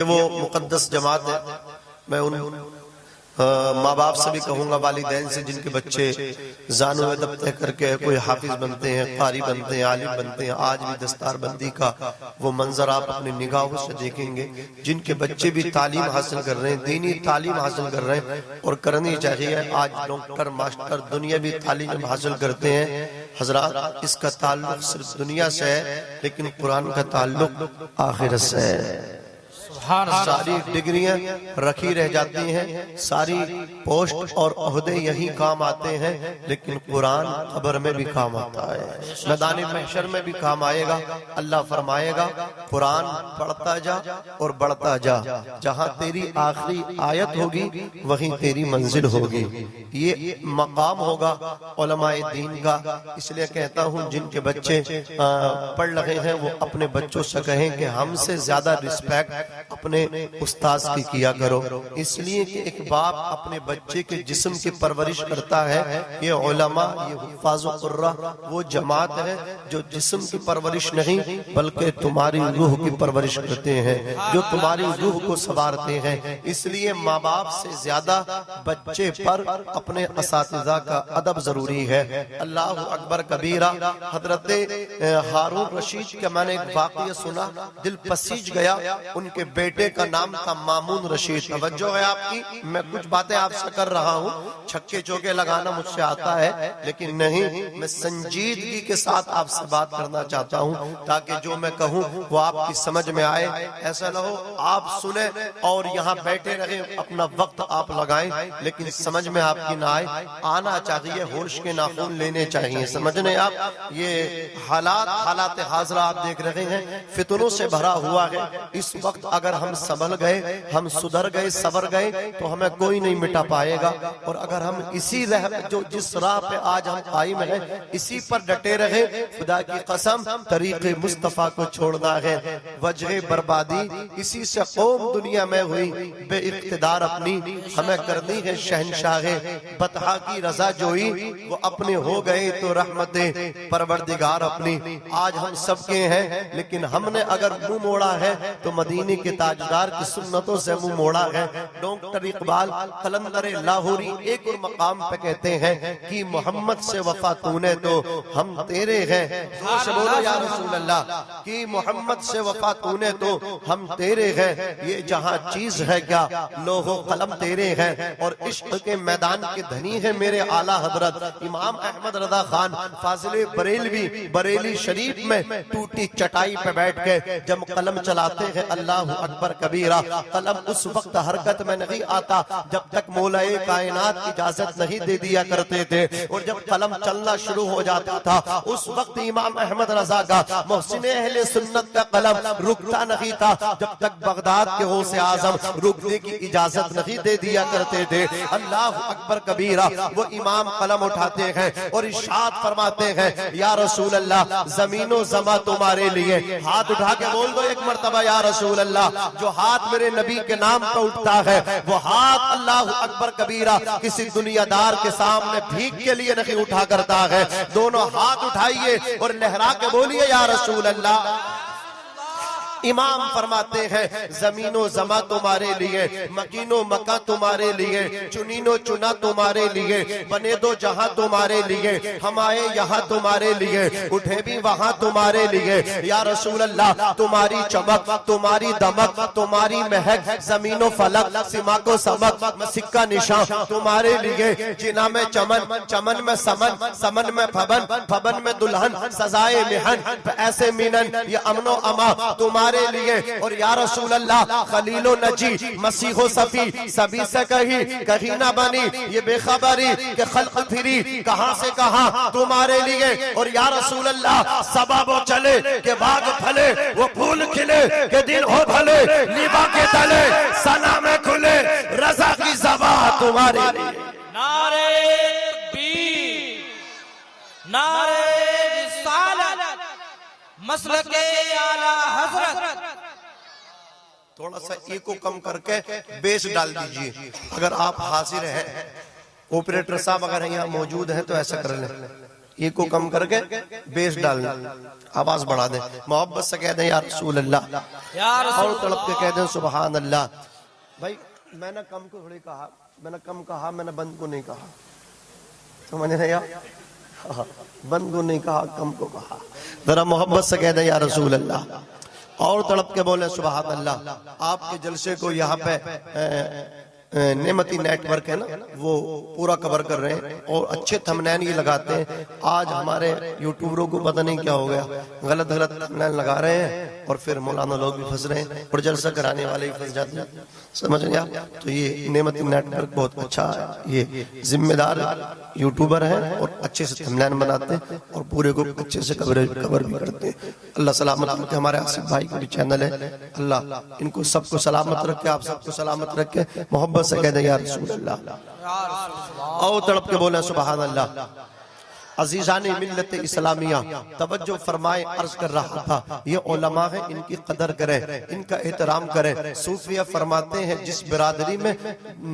वो मुकद्दस जमात है। मैं उन माँ बाप से भी कहूँगा, वालिदैन से जिनके बच्चे ज़ानो अदब तय करके कोई हाफिज बनते हैं, कारी बनते हैं, आलिम बनते हैं, आज भी दस्तारबंदी का वो मंजर आप अपनी निगाहों से देखेंगे। जिनके बच्चे भी तालीम हासिल कर रहे हैं, दीनी तालीम हासिल कर रहे हैं और करनी चाहिए। आज डॉक्टर मास्टर दुनियावी तालीम हासिल करते हैं। हजरात, इसका ताल्लुक सिर्फ दुनिया से है, लेकिन कुरान का ताल्लुक आखिरत से है। सारी डिग्रियां रखी रह जाती हैं, सारी पोस्ट और ओहदे यही काम आते हैं, लेकिन कुरान कब्र में भी काम आता है, मैदान महशर में भी काम आएगा। अल्लाह फरमाएगा, कुरान पढ़ता जा और बढ़ता जा, जहां तेरी आखिरी आयत होगी वहीं तेरी मंजिल होगी। ये मकाम होगा उलमाए दीन का। इसलिए कहता हूं, जिनके बच्चे पढ़ रहे हैं वो अपने बच्चों से कहें कि हमसे ज्यादा रिस्पेक्ट अपने उस्ताद की किया करो। इसलिए कि एक बाप अपने बच्चे के जिस्म की परवरिश करता है। ये उलमा, ये हुफ्फाज़ कुर्रा वो जमात है जो जिस्म की परवरिश नहीं बल्कि तुम्हारी रूह की परवरिश करते हैं, जो तुम्हारी रूह को संवारते हैं। इसलिए माँ बाप से ज्यादा बच्चे पर अपने असातिज़ा का अदब जरूरी है। अल्लाह अकबर कबीरा। हजरत हारून रशीद का मैंने एक वाक़या सुना, दिल पसीज गया। उनके बेटे का नाम था मामून रशीद। तवज्जो है आपकी, मैं कुछ बातें आपसे कर रहा हूँ, छक्के चौके लगाना मुझसे आता है, लेकिन नहीं, मैं संजीदगी के साथ आपसे बात करना चाहता हूँ ताकि जो मैं कहूँ वो आपकी समझ में आए। ऐसा ना हो आप सुने और यहाँ बैठे रहे, अपना वक्त आप लगाएं, लेकिन समझ में आपकी ना आए। आना चाहिए, होश के नाखून लेने चाहिए, समझने आप। ये हालात हाजरा आप देख रहे हैं, फितनों से भरा हुआ है। इस वक्त अगर हम संभल गए, हम सुधर गए, सवर गए, तो हमें कोई नहीं मिटा पाएगा। और अगर हम इसी जो जिस राह पे आज हम कायम हैं, इसी पर डटे रहे, खुदा की कसम तरीके मुस्तफा को छोड़ना है वजह बर्बादी। इसी से कौम दुनिया में हुई बेइख्तिदार, अपनी हमें करनी है शहनशाहे बतहा की रजा जोई। वो अपने हो गए तो रहमते परवरदिगार अपनी। आज हम सबके हैं, लेकिन हमने अगर मुंह मोड़ा है तो मदीने के ताजदार की सुन्नतों से मुंह मोड़ा है। डॉक्टर इकबाल कलंदर लाहौरी एक और मकाम पे कहते हैं कि मोहम्मद से वफा तूने तो हम तेरे हैं। बोलो या रसूल अल्लाह, कि मोहम्मद से वफा तूने तो हम तेरे हैं। ये जहां चीज है क्या, लोहो कलम तेरे हैं। और इश्क के मैदान के धनी है मेरे आला हजरत इमाम अहमद रजा खान फाजिले बरेलवी, बरेली शरीफ में टूटी चटाई पे बैठ के जब कलम चलाते हैं, अल्लाह अकबर कबीरा। कलम उस वक्त हरकत में नहीं आता जब तक मौलाए कायनात इजाजत नहीं दे दिया करते थे, और जब कलम चलना शुरू हो जाता था उस वक्त इमाम अहमद रजा का, मोहसिन अहले सुन्नत का कलम रुकता नहीं था जब तक बगदाद के गौसे आजम रुकने की इजाजत नहीं दे दिया करते थे। अल्लाह अकबर कबीरा। वो इमाम कलम उठाते हैं और इरशाद फरमाते हैं, या रसूल अल्लाह जमीनो जमा तुम्हारे लिए। हाथ उठा के बोल दो एक मर्तबा, या रसूल अल्लाह। जो हाथ मेरे नबी के नाम पर उठता है वो हाथ अल्लाह अकबर कबीरा किसी दुनियादार के सामने भीख के लिए नहीं उठा करता है। दोनों हाथ उठाइए और लहरा के बोलिए, या रसूल अल्लाह। इमाम फरमाते हैं, जमीनो जमा तुम्हारे लिए, मकीनो मका तुम्हारे लिए, चुनीनो चुना तुम्हारे लिए, बने दो जहां तुम्हारे लिए, हम आए यहाँ तुम्हारे लिए, उठे भी वहां तुम्हारे लिए। या रसूल अल्लाह, तुम्हारी चमक, तुम्हारी दमक, तुम्हारी महक, जमीनो फलक, सिमा को समक, सिक्का निशान तुम्हारे लिए। जिना में चमन, चमन में समन, समन में फबन, फबन में दुल्हन, सजाए मिहन, ऐसे मिनन, ये अमनो अमा तुम्हारे लिए। और या रसूल अल्लाह, खलीलो नजी, मसीहो सफी, सभी से कहीं ना बनी ये बेखबरी के खल्क फिरी, कहां से कहां तुम्हारे लिए। और या रसूल अल्लाह, सबबो चले के बाग फले, वो फूल खिले के दिन हो भले, निभा के तले सना में खुले, रजा की ज़बा तुम्हारे लिए। नारे तकबीर, नारे रिसालत, मसलके आला हजरत। थोड़ा सा ईको कम करके बेस डाल दीजिए। अगर आप हाजिर हैं, ऑपरेटर साहब अगर यहाँ मौजूद हैं तो ऐसा कर लें। ये को कम करके बेस डालना, आवाज बढ़ा दें, मोहब्बत से कह दें या रसूल अल्लाह, और तड़प के कह दें सुभान अल्लाह। भाई मैंने कम को थोड़ी कहा, मैंने कम कहा, मैंने बंद को नहीं कहा, समझ रहे आप? बंद को नहीं कहा, कम को कहा। जरा मोहब्बत से कह दें या रसूल अल्लाह, और तड़प के बोले सुभान अल्लाह। आपके जलसे को यहाँ पे नेमती नेटवर्क है ना, वो पूरा कवर कर रहे हैं और अच्छे थंबनेल ये लगाते हैं। आज हमारे यूट्यूबरों को पता नहीं क्या हो गया, गलत गलत थंबनेल लगा रहे हैं और फिर मौलाना लोग भी फंस रहे हैं और जलसा कराने वाले भी फंस जाते हैं, समझ रहे आप? तो ये नेमती नेटवर्क बहुत अच्छा है, ये जिम्मेदार यूट्यूबर है और अच्छे से थंबनेल बनाते हैं और पूरे को अच्छे से कवर भी करते हैं। अल्लाह सलामत रखे। हमारे आसिफ भाई का भी चैनल है, अल्लाह इनको सबको सलामत रखे, आप सबको सलामत रखे। मोहब्बत से कह दे या रसूल अल्लाह, और तड़प के बोले सुभान अल्लाह। अजीजानी मिल्लत इस्लामिया तवज्जो फरमाए, अर्ज कर रहा था ये उलमा है, इनकी कदर करें, इनका एहतराम करें। सूफिया फरमाते हैं जिस बिरादरी में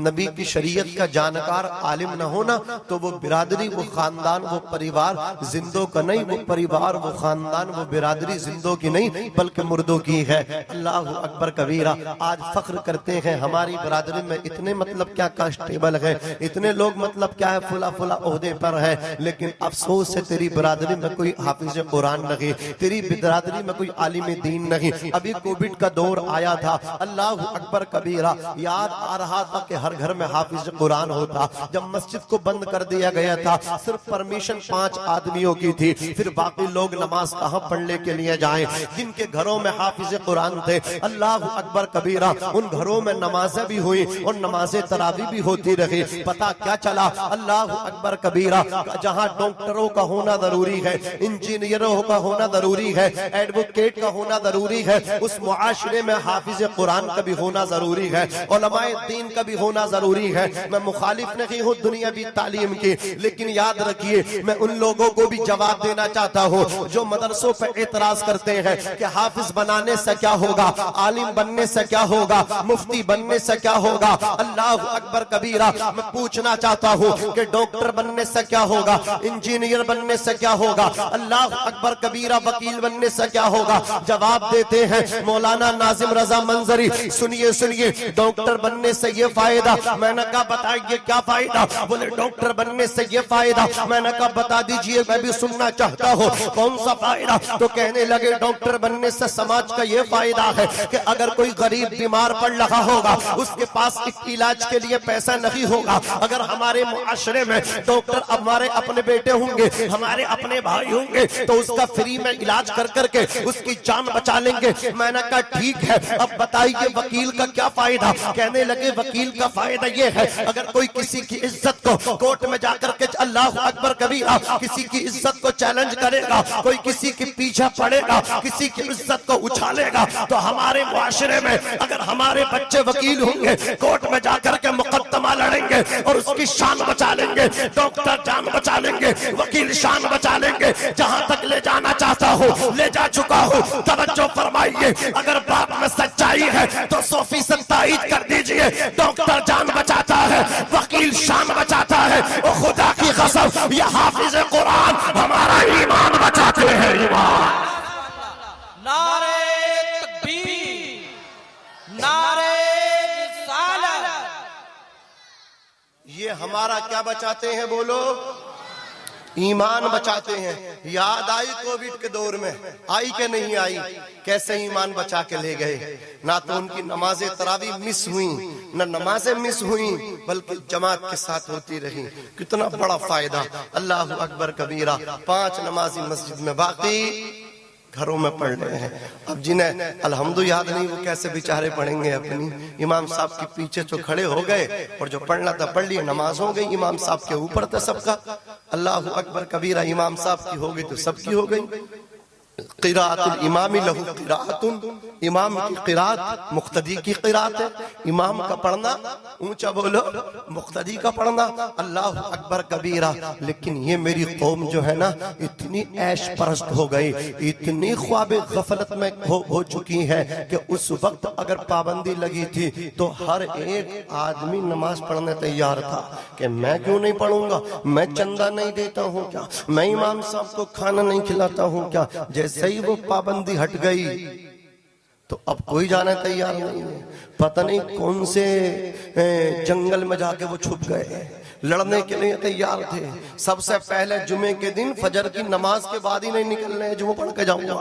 नबी की शरीयत का जानकार आलिम न होना तो वो बिरादरी, वो खानदान, वो परिवार जिंदों का नहीं, वो परिवार, वो खानदान, वो बिरादरी जिंदों की नहीं बल्कि मुर्दों की है। अल्लाह अकबर कबीरा। आज फख्र करते हैं हमारी बिरादरी में इतने मतलब क्या कांस्टेबल है, इतने लोग मतलब क्या है फुला फुला ओहदे पर है, लेकिन अफसोस है तेरी बिरादरी में कोई हाफिज कुरान नहीं, तेरी बिरादरी में कोई आलिम दीन नहीं। अभी कोविड का दौर आया था, अल्लाह अकबर कबीरा, याद आ रहा था कि हर घर में हाफिज कुरान होता। जब मस्जिद को बंद कर दिया गया था, सिर्फ परमिशन 5 आदमियों की थी, फिर बाकी लोग नमाज कहाँ पढ़ने के लिए जाएं? जिनके घरों में हाफिज कुरान थे, अल्लाह अकबर कबीरा, उन घरों में नमाजें भी हुई और नमाजें तरावी भी होती रही। पता क्या चला? अल्लाह अकबर कबीरा, जहाँ डॉक्टरों का होना जरूरी है, इंजीनियरों का होना जरूरी है, एडवोकेट का होना जरूरी है, उस मुआशरे में हाफिज कुरान का भी होना जरूरी है, उलमाए दीन का भी होना जरूरी है। मैं मुखालिफ नहीं हूँ दुनियावी तालीम की, लेकिन याद रखिए मैं उन लोगों को भी जवाब देना चाहता हूँ जो मदरसों पर एतराज करते हैं कि हाफिज बनाने से क्या होगा, आलिम बनने से क्या होगा, मुफ्ती बनने से क्या होगा। अल्लाह अकबर कबीरा, मैं पूछना चाहता हूँ कि डॉक्टर बनने से क्या होगा, इंजीनियर बनने से क्या होगा, अल्लाह अकबर कबीरा, वकील बनने से क्या होगा? जवाब देते हैं मौलाना नाजिम रजा मंजरी, सुनिए सुनिए, डॉक्टर बनने से ये फायदा। मैंने कहा बताइए क्या फायदा? बोले डॉक्टर बनने से ये फायदा। मैंने कहा बता दीजिए, मैं भी सुनना चाहता हूँ कौन सा फायदा? तो कहने लगे डॉक्टर बनने से समाज का ये फायदा है कि अगर कोई गरीब बीमार पड़ रहा होगा, उसके पास इलाज के लिए पैसा नहीं होगा, अगर हमारे मुआशरे में डॉक्टर हमारे अपने बेटे होंगे, हमारे अपने भाई होंगे, तो उसका फ्री में इलाज कर करके उसकी जान बचा लेंगे। मैंने कहा ठीक है, अब बताइए वकील का क्या फायदा? कहने लगे वकील का फायदा ये है अगर कोई किसी की इज्जत को कोर्ट में जाकर के, अल्लाह अकबर कबीरा, किसी की इज्जत को चैलेंज करेगा, कोई किसी के पीछे पड़ेगा, किसी की इज्जत को उछालेगा, तो हमारे मुआशरे में अगर हमारे बच्चे वकील होंगे, कोर्ट में जाकर के मुकदमा लड़ेंगे और उसकी शान बचा लेंगे, डॉक्टर जान बचा लेंगे, वकील शान बचा लेंगे। जहां तक ले जाना चाहता हूँ ले जा चुका हूँ। तवज्जो फरमाइए, अगर बात में सच्चाई है तो 100% तायीद कर दीजिए। डॉक्टर जान बचाता है, वकील शान बचाता है, और खुदा की कसम ये हाफिज कुरान हमारा ईमान बचाते हैं। ईमान। नारे तकबीर, नारे रिसालत। ये हमारा क्या बचाते हैं? बोलो, ईमान बचाते हैं। याद आई कोविड के दौर में? आई के नहीं आई? कैसे ईमान बचा के ले गए। ना तो उनकी नमाजें तरावी मिस हुई, न नमाजें मिस हुई, बल्कि जमात के साथ होती रही। कितना बड़ा फायदा। अल्लाह अकबर कबीरा। 5 नमाजी मस्जिद में, बाकी घरों में पढ़ रहे हैं। अब जिन्हें अल्हम्दुलिल्लाह याद नहीं, वो कैसे बेचारे पढ़ेंगे अपनी? इमाम साहब के पीछे जो खड़े हो गए और जो पढ़ना था पढ़ लिए, नमाज हो गई, इमाम साहब के ऊपर था सबका। अल्लाह अकबर कबीरा। इमाम साहब की हो गई तो सबकी हो गई। क़िराअतुल इमामी लहू क़िराअतुन, इमाम की क़िराअत मुक़्तदी की क़िराअत है। इमाम का पढ़ना ऊंचा बोलो, मुक़्तदी का पढ़ना अल्लाह अकबर कबीरा। लेकिन ये मेरी कौम जो है ना इतनी ऐश परस्त हो गई, इतनी ख्वाब गफलत में हो चुकी है कि उस वक्त अगर पाबंदी लगी थी तो हर एक आदमी नमाज पढ़ने तैयार था कि मैं क्यों नहीं पढ़ूंगा, मैं चंदा नहीं देता हूँ क्या, मैं इमाम साहब को खाना नहीं खिलाता हूँ क्या। जैसे ही वो पाबंदी हट गई तो अब कोई जाने तैयार नहीं है। पता नहीं कौन से जंगल में जाके वो छुप गए, लड़ने के लिए तैयार थे। सबसे पहले जुमे के दिन फजर की नमाज के बाद ही नहीं निकलने, जुमे पढ़ के जाऊंगा,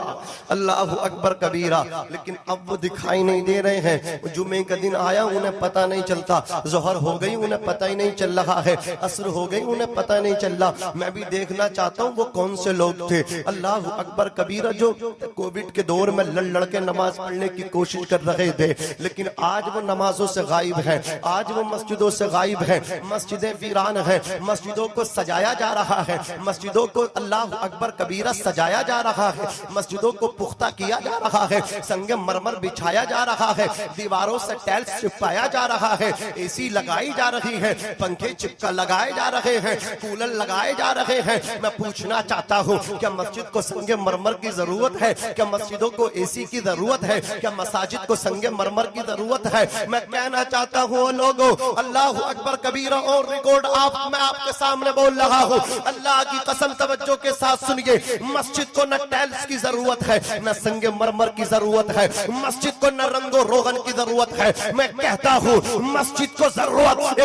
अल्लाह अकबर कबीरा। लेकिन अब वो दिखाई नहीं दे रहे हैं। जुमे का दिन आया, उन्हें पता नहीं चलता, जोहर हो गई उन्हें पता ही नहीं चल रहा है, असर हो गई उन्हें पता नहीं चल रहा। मैं भी देखना चाहता हूँ वो कौन से लोग थे, अल्लाह अकबर कबीरा, जो कोविड के दौर में लड़ लड़ के नमाज पढ़ने की कोशिश कर रहे थे। लेकिन आज वो नमाजों से गायब है, आज वो मस्जिदों से गायब है, मस्जिदें वीरान है, मस्जिदों को सजाया जा रहा है, मस्जिदों को अल्लाह अकबर कबीरा सजाया जा रहा है, मस्जिदों को पुख्ता किया जा रहा है, संगे मरमर बिछाया जा रहा है, दीवारों से टाइल्स चिपकाया जा रहा है, एसी लगाई जा रही है, पंखे चिपका लगाए जा रहे हैं, कूलर लगाए जा रहे हैं। मैं पूछना चाहता हूँ क्या मस्जिद को संगे मरमर की जरूरत है, क्या मस्जिदों को एसी की जरूरत है, क्या मसाजिद को संगे मरमर की जरूरत है। मैं कहना चाहता हूँ लोगों, अल्लाह अकबर कबीरा और रिकॉर्ड मैं आपके सामने बोल रहा हूँ, अल्लाह की कसम तवज्जो के साथ सुनिए, मस्जिद को न टाइल्स की जरूरत है, न संगे मरमर की जरूरत है, मस्जिद को न रंगो रोगन की जरूरत है। मैं कहता हूँ मस्जिद को जरूरत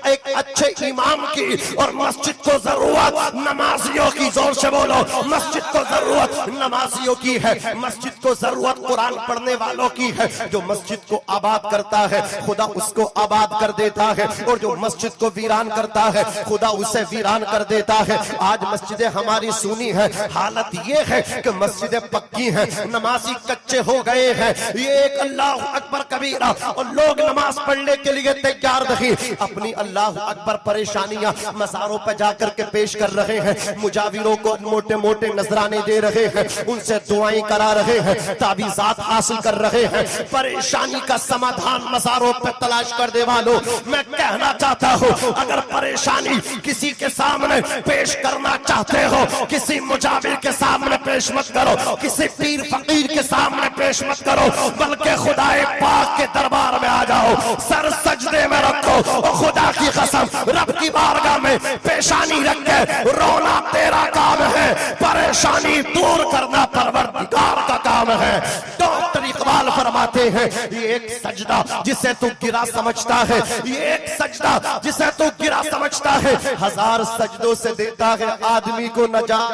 एक अच्छे इमाम की, और मस्जिद को जरूरत नमाजियों की, जोर से बोलो, मस्जिद को जरूरत नमाजियों की है, मस्जिद को जरूरत कुरान पढ़ने वालों की है। जो मस्जिद को आबाद करता है खुदा उसको आबाद कर देता है, और जो मस्जिद को वीरान करता है खुदा उसे वीरान कर देता है। आज मस्जिदें हमारी सुनी है, हालत ये है कि मस्जिदें पक्की हैं, नमाजी कच्चे हो गए हैं। ये एक अल्लाह अकबर कबीरा, और लोग नमाज पढ़ने के लिए तैयार नहीं। अपनी अल्लाह अकबर परेशानियां मज़ारों पर जाकर के पेश कर रहे हैं, मुजाविरों को मोटे मोटे नजराने दे रहे हैं, उनसे दुआएं करा रहे हैं, ताबीज़ात हासिल कर रहे हैं। परेशानी का समाधान मज़ारों पर तलाश कर दे वालों, मैं कहना चाहता हूँ अगर परेशानी किसी के सामने पेश करना चाहते हो, किसी मुजाविर के सामने पेश मत करो, किसी पीर फकीर के सामने पेश मत करो, बल्कि खुदाए पाक के दरबार में आ जाओ, सर सजदे में रखो, और खुदा की कसम रब की बारगाह में पेशानी रख के रोना तेरा काम है, परेशानी दूर करना परवरदिगार का काम है। डॉक्टर इकबाल फरमाते हैं ये एक सजदा जिसे तू गिरा समझता है, ये एक सजदा जिसे तू गिरा समझता है, 1000 सजदों से देता है आदमी को नजात।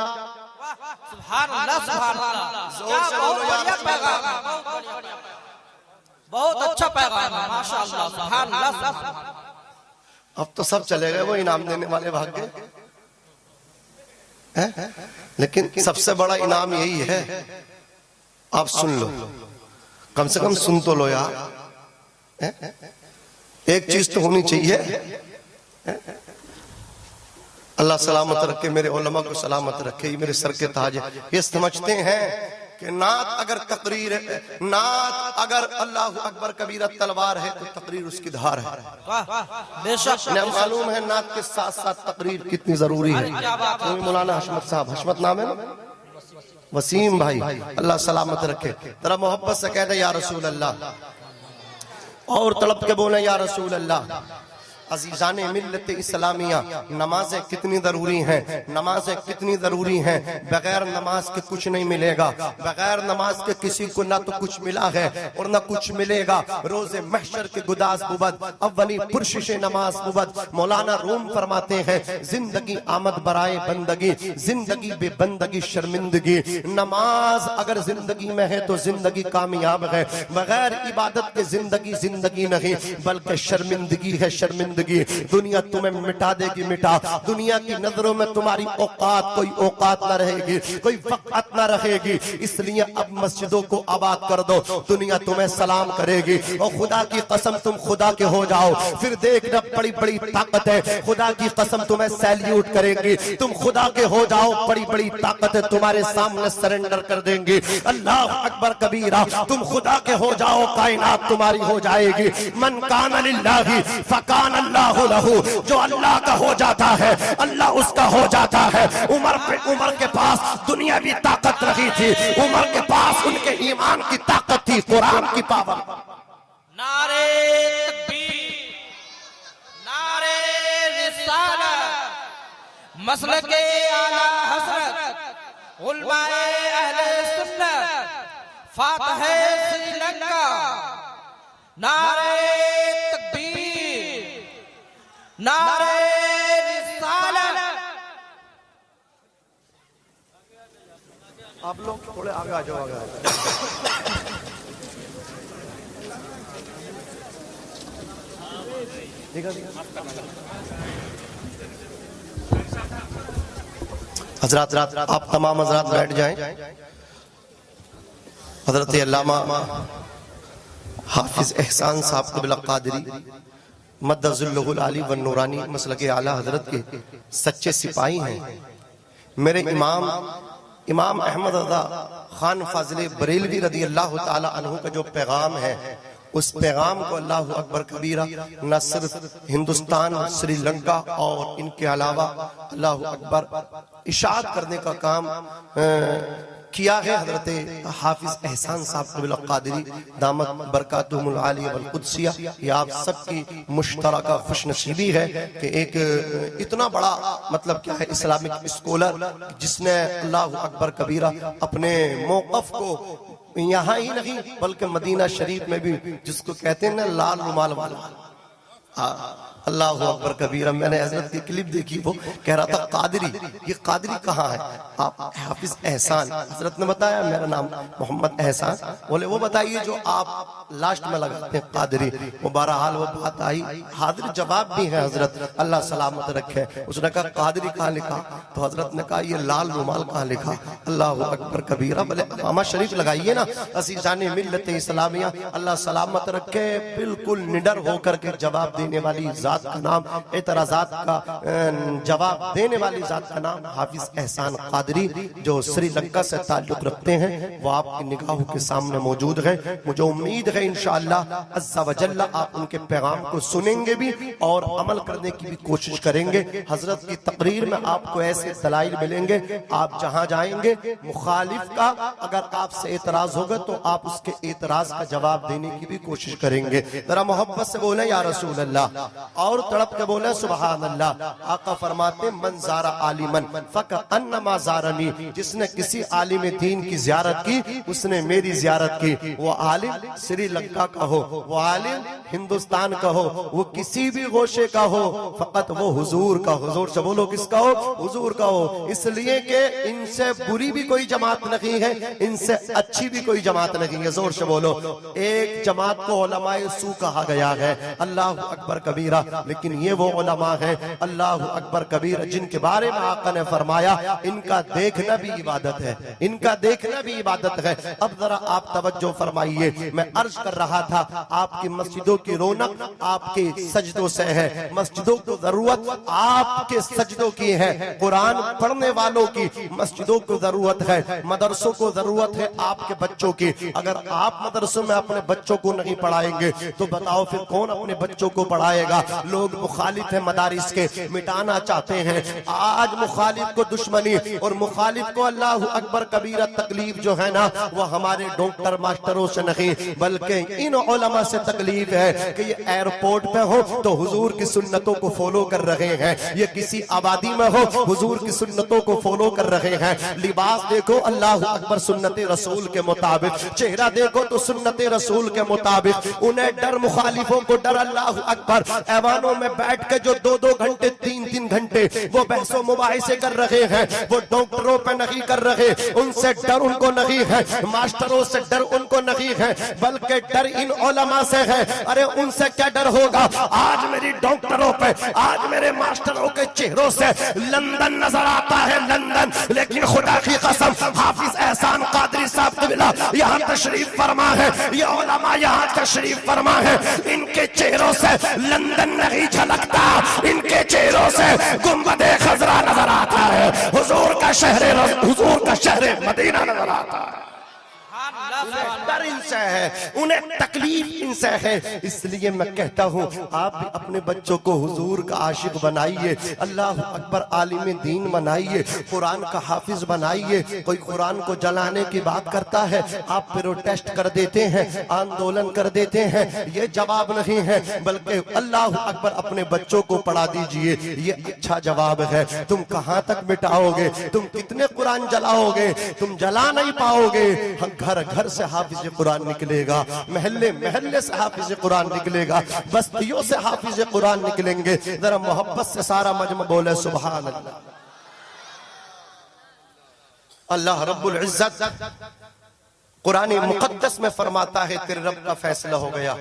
सुभान अल्लाह, सुभान अल्लाह, क्या बहुत बढ़िया पैगाम, बहुत अच्छा पैगाम है, माशाअल्लाह, सुभान अल्लाह। अब तो सब चले गए, वो इनाम देने वाले भाग गए, लेकिन सबसे बड़ा इनाम यही है, आप सुन लो, कम से कम सुन तो लो यार। एक चीज तो होनी चाहिए, अल्लाह सलामत रखे, मेरे उलमा को सलामत रखे, ये मेरे सर के ताज है। ये समझते हैं कि नात अगर तकरीर है, नात अगर अल्लाह अकबर कबीरा तलवार है तो तकरीर उसकी धार है। बेशक मालूम है नात के साथ साथ तकरीर कितनी जरूरी है। मौलाना हशमत साहब, हशमत नाम है ना, वसीम भाई, अल्लाह सलामत रखे, तेरा मोहब्बत से कह दे या रसूल अल्लाह, और तड़प के बोले या रसूल अल्लाह। अजीजाने मिल्लत इस्लामिया, नमाजें कितनी जरूरी हैं, नमाजें कितनी जरूरी हैं। बगैर नमाज के कुछ नहीं मिलेगा, बगैर नमाज के किसी को ना तो कुछ मिला है और ना कुछ मिलेगा। रोजे महशर के गुदास बुबद अव्वली पुरशिश नमाज बुबद। मौलाना रूम फरमाते हैं जिंदगी आमद बराए बंदगी, जिंदगी बेबंदगी शर्मिंदगी। नमाज अगर जिंदगी में है तो जिंदगी कामयाब है, बगैर इबादत के जिंदगी जिंदगी नहीं बल्कि शर्मिंदगी है, शर्मिंदगी। जिंदगी। दुनिया तुम्हें मिटा देगी, मिटा। दुनिया की नजरों में तुम्हारी औकात कोई औकात न रहेगी, कोई वक़्त न रहेगी। इसलिए अब मस्जिदों को आबाद कर दो, दुनिया तुम्हें सलाम करेगी। और खुदा की कसम तुम खुदा के हो जाओ, फिर देखना बड़ी बड़ी ताकत है। खुदा की कसम तुम्हें सैल्यूट करेंगी। तुम खुदा के हो जाओ, बड़ी बड़ी ताकत है तुम्हारे सामने सरेंडर कर देंगी। अल्लाह अकबर कबीरा। तुम खुदा के हो जाओ, कायनात तुम्हारी हो जाएगी। मन कान लिल्लाहि फकान अल्लाहु लहू। जो अल्लाह का हो जाता है अल्लाह उसका हो जाता है। उमर के पास दुनियावी ताकत नहीं थी, उमर के पास उनके ईमान की ताकत थी, कुरान की पावर। नारे तकबीर, नारे रिसालत, मसलके आला हज़रत, उलमाए अहले सुन्नत, फातहे श्रीलंका। नारे तकबीर, नारे रिसालत। आप लोग थोड़े आगे आ जाओ, आगे आ जाओ। हजरात आप तमाम हजरात बैठ जाएं। हजरत अल्लामा हाफिज एहसान साहब क़िबला क़ादरी मद्दज़ुल्लहुल आली व नूरानी मसलके आला हजरत के सच्चे सिपाही हैं। मेरे इमाम अहमद रज़ा खान फाजिल बरेलवी रदी अल्लाह ताला अन्हु का जो पैगाम है, उस पैगाम को अल्लाह अकबर कबीरा न सिर्फ हिंदुस्तान, श्रीलंका और इनके अलावा अल्लाह अकबर इशाअत करने का काम किया है। हजरत हाफिज एहसान साहब क़िबला क़ादरी दामत बरकातुहुमुल आलिया वल क़ुद्सिया, ये आप सबकी मुश्तरका खुशनसीबी है कि एक इतना बड़ा मतलब क्या है इस्लामिक स्कॉलर जिसने अल्लाह अकबर कबीरा अपने मौक़िफ़ को यहाँ ही नहीं बल्कि मदीना शरीफ में भी, जिसको कहते हैं ना लाल रुमाल वाला, अल्लाह अकबर कबीरा। मैंने हजरत की क्लिप देखी, वो कह रहा था कादरी, ये कादरी कहाँ है? आप हाफिज एहसान, हजरत ने बताया मेरा नाम मोहम्मद एहसान। बोले वो बताइए जो आप लास्ट में लगाते हैं कादरी। वो बहरहाल वो बात आई, हाजिर जवाब भी है हजरत, अल्लाह सलामत रखे। उसने कहा कादरी कहाँ लिखा? तो हजरत ने कहा ये लाल रुमाल कहाँ लिखा? अल्लाह अकबर कबीरा। बोले अमामा शरीफ लगाइए ना, असीज़ाने मिल्लत इस्लामिया, अल्लाह सलामत रखे। बिल्कुल निडर होकर के जवाब देने वाली जात का नाम, एतराज़ात का जवाब देने वाली जात का नाम हाफिज एहसान कादरी, जो श्रीलंका से ताल्लुक रखते हैं। वो आपकी निगाहों के सामने मौजूद है। मुझे उम्मीद है इंशाअल्लाह अज़्ज़ा व जल्ला आप उनके पैगाम को सुनेंगे भी और अमल करने की भी कोशिश करेंगे। हजरत की तकरीर में आपको ऐसे दलाइल मिलेंगे, आप जहां जाएंगे मुखालिफ का अगर आपसे एतराज होगा तो आप उसके एतराज का जवाब देने की भी कोशिश करेंगे। जरा मोहब्बत से बोले या रसूल अल्लाह, और तड़प के बोले सुभान अल्लाह। आका फरमाते मन ज़ारा आलिमन फकअन्नमा ज़ारनी, जिसने किसी आलिम दीन की ज़ियारत की उसने मेरी ज़ियारत की। वो आलिम श्रीलंका का हो, वो आलिम हिंदुस्तान का हो, वो किसी भी गोशे का हो, फकत वो हुजूर का, हुजूर से बोलो किसका हो? हुजूर का हो। इसलिए कि इनसे बुरी भी कोई जमात नहीं है, इनसे अच्छी भी कोई जमात नहीं है। जोर से बोलो। एक जमात को उलमाए सू कहा गया है, अल्लाह अकबर कबीरा, लेकिन ये वो उलमा है अल्लाह अकबर कबीरा जिनके बारे में आका ने फरमाया इनका देखना भी इबादत है, इनका देखना भी इबादत है। अब जरा आप तवज्जो फरमाइए। मैं अर्ज कर रहा था आपकी मस्जिदों की रौनक आपके सजदों से है, मस्जिदों को जरूरत आपके सजदों की है, कुरान पढ़ने वालों की मस्जिदों को जरूरत है, मदरसों को जरूरत है आपके बच्चों की। अगर आप मदरसों में अपने बच्चों को नहीं पढ़ाएंगे तो बताओ फिर कौन अपने बच्चों को पढ़ाएगा? लोग मुखालिफ है मदारिस के, मिटाना चाहते हैं आज मुखालिफ को दुश्मनी, और मुखालिफ को अल्लाह अकबर कबीरा तकलीफ जो है ना वो हमारे डॉक्टर मास्टरों से नहीं बल्कि इन उलमा से तकलीफ है कि ये एयरपोर्ट पे हो तो हुजूर की सुन्नतों को फॉलो कर रहे हैं, ये किसी आबादी में हो हुजूर की सुन्नतों को फॉलो कर रहे हैं। लिबास देखो अल्लाह अकबर सुन्नते रसूल के मुताबिक, चेहरा देखो तो सुन्नते रसूल के मुताबिक। उन्हें डर मुखालिफों को डर, अल्लाह अकबर ऐवानों में बैठ के जो 2-2 घंटे 3-3 घंटे वो बहसो मुबाहिसे कर रहे हैं, वो डॉक्टरों पे नहीं कर रहे, उनसे डर उनको नहीं है, मास्टरों से डर उनको नहीं है, बल्कि डर इन उलमा से है। अरे उनसे क्या डर होगा? आज मेरी डॉक्टरों पे, आज मेरे मास्टरों के चेहरों से लंदन नजर आता है, लंदन। लेकिन खुदा की कसम हाफिज एहसान कादरी साहब क़िबला यहाँ तशरीफ फरमा है, ये उलमा यहाँ तशरीफ फरमा है, इनके चेहरों से लंदन नहीं झलकता, इनके चेहरों से गुंबदे खजरा नजर आता है, हुजूर का शहर मदीना नजर आता है। डर इनसे है, उन्हें तकलीफ इनसे है। इसलिए मैं कहता हूँ आप भी अपने बच्चों को हुजूर का आशिक बनाइए, अल्लाह अकबर आलिम दीन बनाइए, कुरान का हाफिज बनाइए। कोई कुरान को जलाने की बात करता है, आप प्रोटेस्ट कर देते हैं, आंदोलन कर देते हैं, ये जवाब नहीं है, बल्कि अल्लाह अकबर अपने बच्चों को पढ़ा दीजिए, ये अच्छा जवाब है। तुम कहाँ तक मिटाओगे? तुम कितने कुरान जलाओगे? तुम जला नहीं पाओगे। घर घर से हाफिज कुरान निकलेगा, महल्ले महल्ले से हाफिज कुरान निकलेगा, बस्तियों से हाफिज कुरान निकलेंगे। जरा मोहब्बत से सारा मजमा बोले सुभान अल्लाह। अल्लाह रब्बुल इज्जत कुरान मुकद्दस में फरमाता है तेरे रब का फैसला हो गया,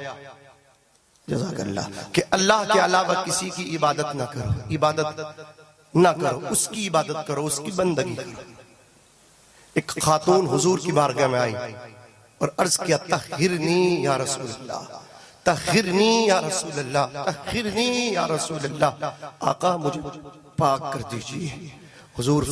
जज़ाकल्लाह, कि अल्लाह के अलावा किसी की इबादत ना करो, इबादत ना करो, उसकी इबादत करो, उसकी बंदगी करो। एक खातून हुजूर की बारगाह में आई और अर्ज किया तहिरनी या रसूल अल्लाह, तहिरनी या रसूल अल्लाह, तहिरनी या रसूल अल्लाह। आका मुझे पाक कर दीजिए। हुजूर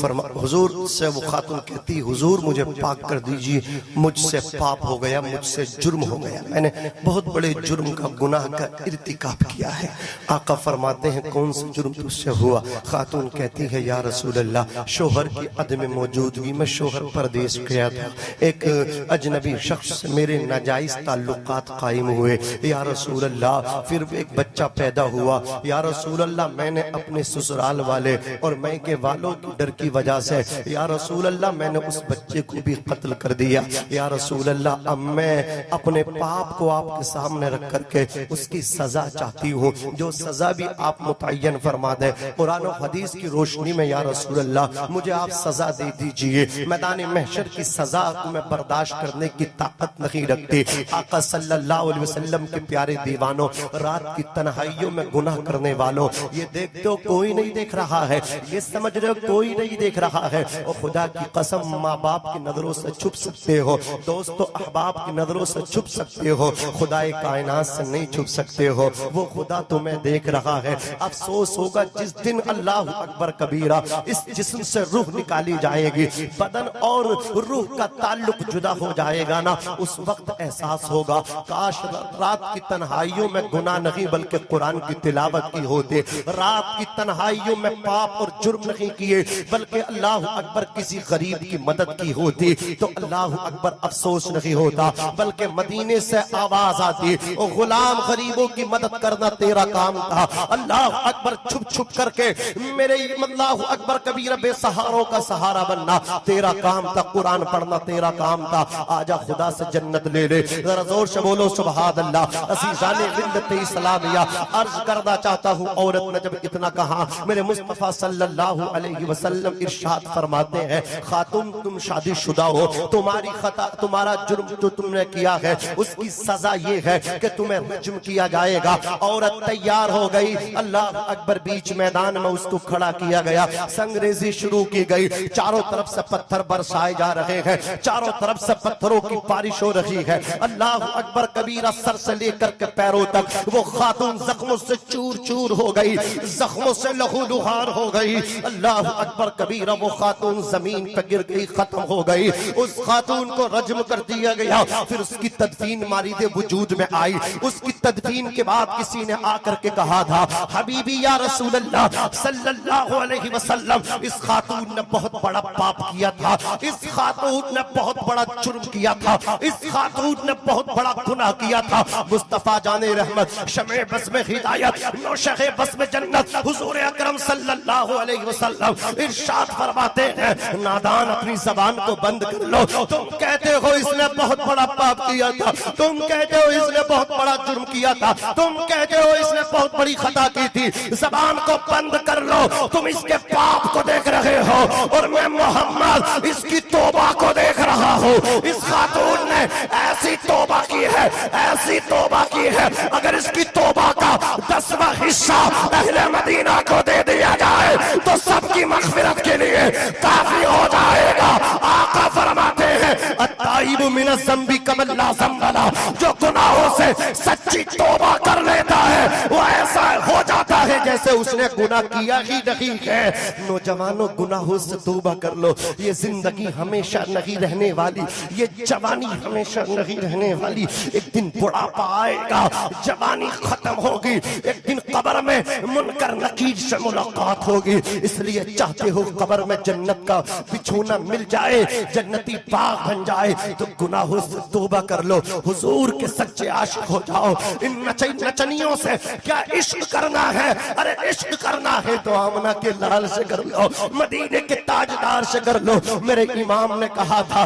से वो खातून कहती हुजूर मुझे पाक कर दीजिए, मुझसे पाप हो गया, मुझसे जुर्म हो गया, मैंने बहुत बड़े जुर्म का गुनाह का इर्तिकाब किया है। आका फरमाते हैं कौन सा जुर्म तुझसे हुआ? खातून कहती है या रसूल अल्लाह शोहर की अदम मौजूदगी में शोहर परदेश गया था, एक अजनबी शख्स से मेरे नाजायज ताल्लुकात कायम हुए या रसूल अल्लाह, फिर एक बच्चा पैदा हुआ या रसूल अल्लाह, मैंने अपने ससुराल वाले और मैं के वालों डर की वजह से या रसूल अल्लाह मैंने उस बच्चे को भी कत्ल कर दिया या रसूल अल्लाह, अब मैं अपने पाप को आपके सामने रख करके उसकी सजा चाहती हूँ, जो सजा भी आप मुतय्यन फरमा दे कुरान और हदीस की रोशनी में या रसूल अल्लाह मुझे आप सजा दे दीजिए। मैदान महशर की सजा को मैं बर्दाश्त करने की ताकत नहीं रखती। आका सल्लल्लाहु अलैहि वसल्लम के प्यारे दीवानों, रात की तन्हाइयों में गुनाह करने वालों, ये देखते हो कोई नहीं देख रहा है, ये समझ रहे हो कोई नहीं देख रहा है, और खुदा की कसम माँ बाप की नजरों से छुप सकते हो, दोस्तों अहबाब की नजरों से छुप सकते हो, खुदाए कायनात से नहीं छुप सकते हो, वो खुदा तुम्हें देख रहा है। अफसोस होगा जिस दिन अल्लाह अकबर कबीरा इस जिस्म से रूह निकाली जाएगी, बदन और रूह का ताल्लुक जुदा हो जाएगा ना, उस वक्त एहसास होगा काश रात की तन्हाइयों में गुनाह नहीं बल्कि कुरान की तिलावत की होते, रात की तन्हाइयों में पाप और जुर्म नहीं किए बल्कि अल्लाह अकबर किसी गरीब की मदद की होती तो अल्लाह अकबर अफसोस नहीं होता, बल्कि मदीने से आवाज आती और गुलाम गरीबों की मदद करना तेरा काम था। अल्लाह अकबर छुप छुप करके मेरे अल्लाह अकबर कबीर बेसहारों का सहारा बनना तेरा काम था, कुरान पढ़ना तेरा काम था। आजा खुदा से जन्नत ले ले, जरा जोर से बोलो सुभान अल्लाह। अज़ीज़ाने मिल्लत इस्लामिया अर्ज करना चाहता हूँ, औरत ने जब इतना कहा मेरे मुस्तफा सल्लल्लाहु अलैहि वसल्लम इरशाद फरमाते हैं खातून तुम शादीशुदा हो, तुम्हारी खता तुम्हारा जुर्म जो तुमने किया है उसकी सजा ये है कि तुम्हें रज्म किया जाएगा। औरत तैयार हो गई, अल्लाह अकबर बीच मैदान में उसको खड़ा किया गया, संगरेजी शुरू की गई, चारों तरफ से पत्थर बरसाए जा रहे हैं, चारों तरफ से पत्थरों की बारिश हो रही है। अल्लाह अकबर कबीरा सर से लेकर के पैरों तक वो खातून जख्मों से चूर चूर हो गई, जख्मों से लहूलुहार हो गई। अल्लाह अकबर कबीरा वो खातून जमीन पर गिर गई, खत्म हो गई। उस खातून को रज्म कर दिया गया, फिर उसकी तदफीन मारीदे वजूद में आई। उसकी तदफीन के बाद किसी ने आकर के कहा था हबीबी या रसूल अल्लाह सल्लल्लाहु अलैहि वसल्लम, इस खातून ने बहुत बड़ा पाप किया था, इस खातून ने बहुत बड़ा जुर्म किया था, इस खातून ने बहुत बड़ा गुनाह किया था। मुस्तफा जाने रहमत शमे बस में हिदायत नौशे बस में जन्नत हुजूर अकरम सल्लल्लाहु अलैहि वसल्लम इरशाद फरमाते हैं, नादान अपनी जबान को बंद कर लो। तुम कहते हो इसने बहुत बड़ा पाप किया था, तुम कहते हो इसने बहुत बड़ा जुर्म किया था, तुम कहते हो इसने बहुत बड़ी खता की थी, जबान को बंद कर लो। तुम इसके पाप को देख रहे हो और मैं मोहम्मद इसकी तौबा को देख रहा हूँ। इस खातून ने ऐसी तौबा की है, ऐसी तौबा की है, अगर इसकी तौबा का 10वां हिस्सा अहले मदीना को दे दिया जाए तो सबकी मग़फ़िरत के लिए काफी हो जाएगा। आका फरमाते हैं, अत्ताइबु मिन ज़ंबि कमन ला ज़ंबला, जो गुनाहों से सच्ची तौबा कर लेता है वो ऐसा हो जाता है जैसे उसने गुनाह किया ही नहीं है। नौजवानों, गुनाहों से तौबा कर लो। ये जिंदगी हमेशा नहीं रहने वाली, ये जवानी हमेशा नहीं रहने वाली। एक दिन बुढ़ापा आएगा, जवानी खत्म होगी, एक दिन कब्र में मुनकर नकीर से मुलाकात होगी। इसलिए चाहते हो कब्र में जन्नत का बिछोना मिल जाए, जन्नती बाग बन जाए, तो गुनाहों से तौबा कर लो, हुजूर के सच्चे आशिक हो जाओ। इन नचनियों से क्या इश्क करना है? अरे इश्क करना है तो आमना के लाल से कर लो, मदीने के ताजदार से कर लो। मेरे इमाम ने कहा था,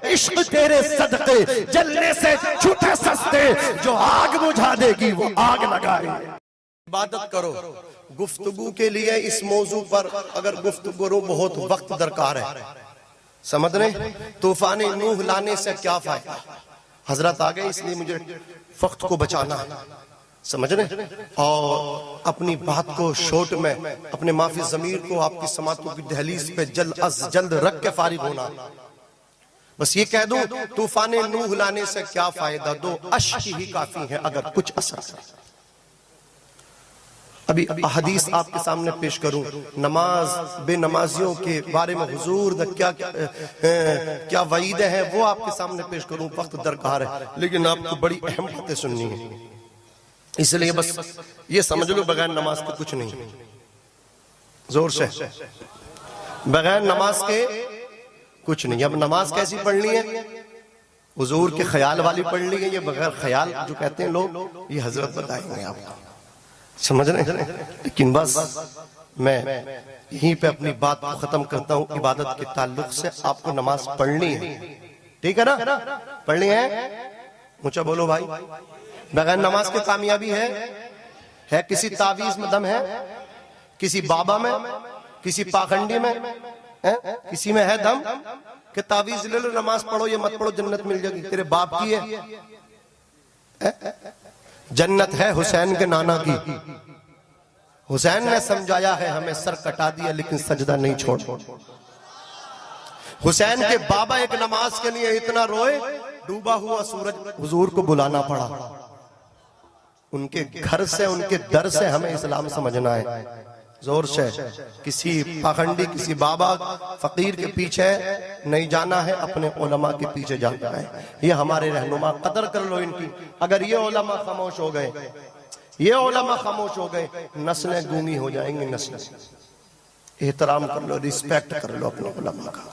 इश्क तेरे सदके जलने से छूटे सस्ते, जो आग बुझा देगी वो आग लगाए। इबादत करो। गुफ्तगू के लिए इस मौजू पर अगर गुफ्तगू करो बहुत वक्त दरकार है, समझ रहे? तूफान नूह लाने से क्या फायदा? हजरत आ गए, इसलिए मुझे वक्त को बचाना, समझ रहे? और अपनी बात को शॉर्ट में, अपने माफी ज़मीर को आपकी समातों की दहलीज पे जल्द अज जल्द रख के फारिग होना। बस ये कह दूं, तूफान नूह लाने से क्या फायदा, 2 अश्क ही काफी है अगर कुछ असर। अभी हदीस आपके सामने पेश करूं, नमाज बेनमाजियों के बारे में हुजूर ने क्या वईदें हैं वो आपके सामने पेश करूं, वक्त दरकार है, लेकिन आपको बड़ी अहम बातें सुननी है, इसलिए बस ये समझ लो बगैर नमाज के कुछ नहीं। जोर से, बगैर नमाज के कुछ नहीं। अब नमाज कैसी पढ़नी है? हुजूर के ख्याल वाली पढ़नी है, ये बगैर ख्याल जो कहते हैं लोग, ये हजरत बताएंगे आपको, समझ रहे? लेकिन बस मैं यहीं पे अपनी बात को खत्म करता हूँ। इबादत के ताल्लुक से आपको नमाज पढ़नी है, ठीक है ना? पढ़नी है, ऊंचा बोलो भाई। बगैर नमाज के कामयाबी है? किसी तावीज में दम है? किसी बाबा में, किसी पाखंडी में है? किसी में है दम कि तावीज ले लो, नमाज पढ़ो, ये मत पढ़ो, जन्नत मिल जाएगी? तेरे बाप की है? जन्नत है हुसैन के नाना की। हुसैन ने समझाया है हमें, सर कटा दिया लेकिन सजदा नहीं छोड़। हुसैन के बाबा एक नमाज के लिए इतना रोए, डूबा हुआ सूरज हुजूर को बुलाना पड़ा। उनके घर से, उनके दर से हमें इस्लाम समझना है। जोर से, किसी पाखंडी, किसी बाबा फकीर के पीछे नहीं जाना है, अपने उलमा के पीछे जाना है। ये हमारे रहनुमा, कदर कर लो इनकी। अगर ये उलमा खामोश हो गए, ये उलमा खामोश हो गए, नस्लें गूंगी हो जाएंगी। नस्लें, एहतराम कर लो, रिस्पेक्ट कर लो अपने उलमा का,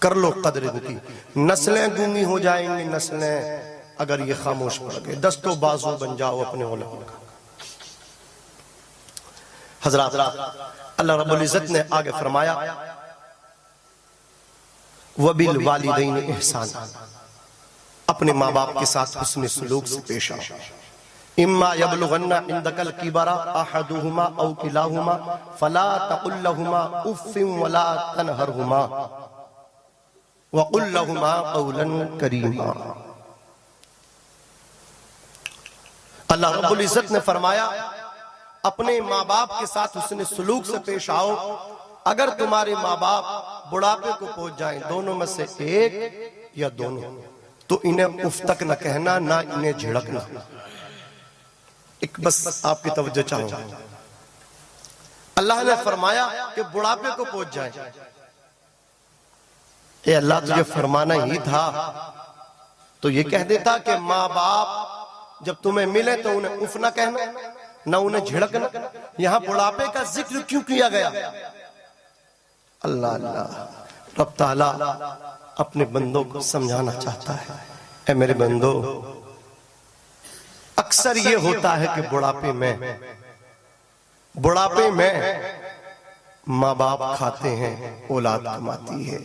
कर लो कदर इनकी। नस्लें गूंगी हो जाएंगी, नस्लें अगर ये खामोश पड़ गए। दस्तों बाजू बन जाओ अपने उलमा का। हजरत, अल्लाह रब्बुल इज्जत ने आगे फरमाया, वबिल वालिदैन इहसान, अपने माँ बाप के साथ हुस्न सलूक से पेश आओ। इम्मा यबलुगन्ना इंदकल किबरा अहदुहुमा औ किलाहुमा फला तकुल लहुमा उफ्फिन वला तनहरहुमा वकुल लहुमा कौलन करीमा। अल्लाह रब्बुल इज्जत ने फरमाया, अपने माँ बाप के साथ उसने सलूक से पेश आओ। अगर तुम्हारे माँ बाप बुढ़ापे को पहुंच जाएं, दोनों में से एक या दोनों, तो इन्हें उफ तक न कहना, ना इन्हें झिड़कना। एक बस आपकी तवज्जो चाहूंगा, अल्लाह ने फरमाया कि बुढ़ापे को पहुंच जाए। ये अल्लाह तुझे फरमाना ही था तो ये कह देता कि माँ बाप जब तुम्हें मिले तो उन्हें उफ ना कहना, ना उन्हें झिड़कना। यहां बुढ़ापे का जिक्र क्यों किया गया? अल्लाह अल्लाह रब ताला अपने बंदों को समझाना चाहता है। ऐ मेरे बंदो, अक्सर ये होता है कि बुढ़ापे में माँ बाप खाते हैं, औलाद कमाती है,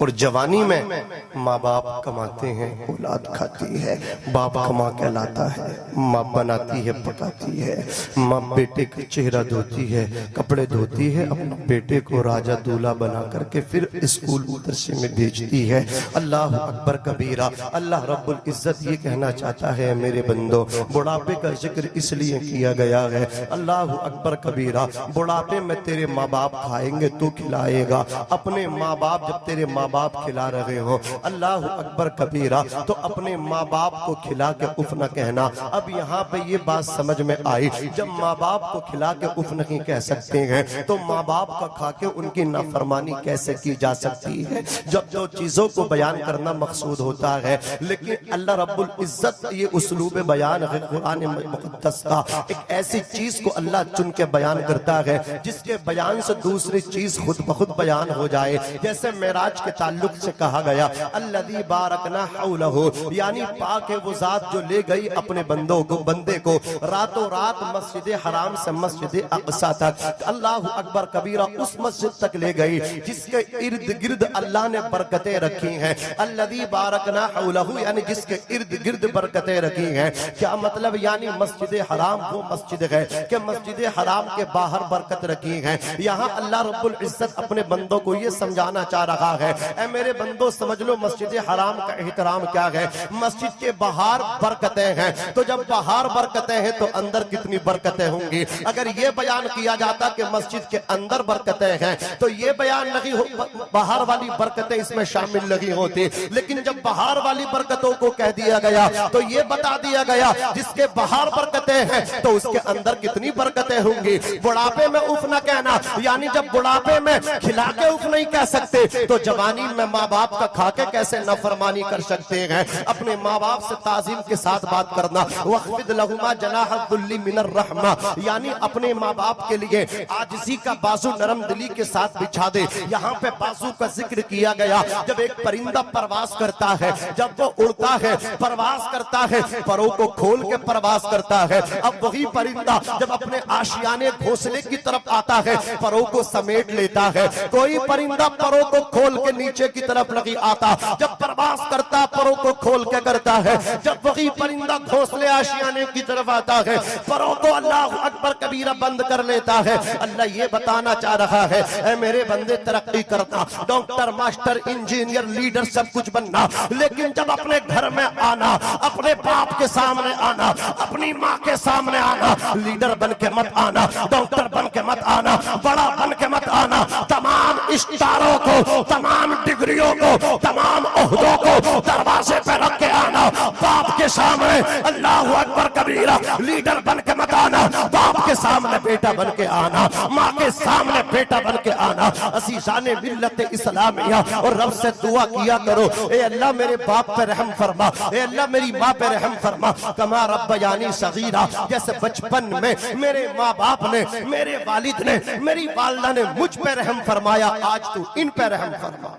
और जवानी में माँ बाप कमाते हैं, औलाद खाती है। बाप कमा के लाता है, माँ बनाती है, पकाती है। माँ बेटे का चेहरा धोती है, कपड़े धोती है, अपने बेटे को राजा दूल्हा बना करके फिर स्कूल मदरसे में भेजती है। अल्लाह अकबर कबीरा। अल्लाह रब्बुल इज्जत ये कहना चाहता है, मेरे बंदो, बुढ़ापे का जिक्र इसलिए किया गया है। अल्लाह अकबर कबीरा। बुढ़ापे में तेरे माँ बाप खाएंगे तो खिलाएगा। अपने माँ बाप जब तेरे माँ बाप खिला रहे हो, अल्लाह अकबर कबीरा, तो अपने माँ बाप को खिला के उफ न कहना। अब यहाँ पे ये बात समझ में आई, जब माँ बाप को खिला के उफ नहीं कह सकते हैं तो माँ बाप का खा के उनकी नाफरमानी कैसे की जा सकती है। जब जो चीजों को बयान करना मकसूद होता है, लेकिन अल्लाह रब्बुल इज्जत ये उसलूब बयान है कुरान मुक़द्दस का, एक ऐसी चीज को अल्लाह चुन के बयान करता है जिसके बयान से दूसरी चीज खुद ब खुद बयान हो जाए। जैसे मेराज के ताल्लुक से कहा गया, अल्लज़ी बारकना हौलहु, यानी पाक है वो जात जो ले गई अपने बंदे को रातों रात मस्जिद हराम से मस्जिद अक़सा तक, अल्लाह अकबर कबीरा, उस मस्जिद तक ले गई जिसके इर्द गिर्द अल्लाह ने बरकतें रखी हैं। अल्लज़ी बारकना हौलहु, यानी जिसके इर्द गिर्द बरकतें रखी हैं। क्या मतलब? यानी मस्जिद हराम वो मस्जिद है कि मस्जिद हराम के बाहर बरकत रखी है। यहाँ अल्लाह रब्बुल इज्जत अपने बंदों को ये समझाना चाह रहा है, ऐ मेरे बंदो समझ लो मस्जिद हराम का एहतराम क्या है। मस्जिद के बाहर बरकतें हैं, तो जब बाहर बरकतें हैं तो अंदर कितनी बरकतें होंगी। अगर ये बयान किया जाता कि मस्जिद के अंदर बरकतें हैं तो ये बयान नहीं हो, बाहर वाली बरकतें इसमें शामिल नहीं होती। लेकिन जब बाहर वाली बरकतों को कह दिया गया तो ये बता दिया गया जिसके बाहर बरकतें हैं तो उसके अंदर कितनी बरकतें होंगी। बुढ़ापे में उफ न कहना, यानी जब बुढ़ापे में खिला के उफ नहीं कह सकते तो जवानी में माँ बाप का खा के कैसे नफरमानी कर सकते हैं। अपने माँ बाप से ताजीम के साथ बात करना। वख्फिद लहुमा जनाह दुल्ली मिनर रहमा, यानी अपने माँ बाप के लिए आजिज़ी का बाजू नरम दिली के साथ बिछा दे। यहाँ पे बाजू का जिक्र किया गया। जब एक परिंदा परवास करता है, जब वो उड़ता है, परवास करता है, परों को खोल के परवास करता है। अब वही परिंदा जब अपने आशियाने घोंसले की तरफ आता है, परों को समेट लेता है। कोई परिंदा परों को खोल के नीचे की तरफ नहीं आता, जब प्रवास करता परों को खोल के करता है। जब वही परिंदा घोंसले आशियाने की तरफ आता है, परों को अल्लाह अकबर कबीरा बंद कर लेता है। अल्लाह ये बताना चाह रहा है, ऐ मेरे बंदे तरक्की करना, डॉक्टर, मास्टर, इंजीनियर, लीडर सब कुछ बनना, लेकिन जब अपने घर में आना, अपने बाप के सामने आना, अपनी माँ के सामने आना, लीडर बन के मत आना, डॉक्टर बन के मत आना, बड़ा बन के मत आना। तमाम इश्तारों को, तमाम डिग्रियों को, तमाम ओहदों को दरवाजे पे रख के आना। बाप के सामने अल्लाह अकबर कबीरा लीडर बन के मत आना, बाप के सामने बेटा बन के आना, माँ के सामने बेटा बन के आना। अज़ीज़ाने मिल्लत इस्लामिया, और रब से दुआ किया करो, ए अल्लाह मेरे बाप पे रहम फरमा, ए अल्लाह मेरी माँ पे रहम फरमा। कमा रब्बयानी सगीरा, जैसे बचपन में मेरे माँ बाप ने, मेरे वालिद ने, मेरी वालिदा ने मुझ पे रहम फरमाया, आज तू इन पे रहम फरमा।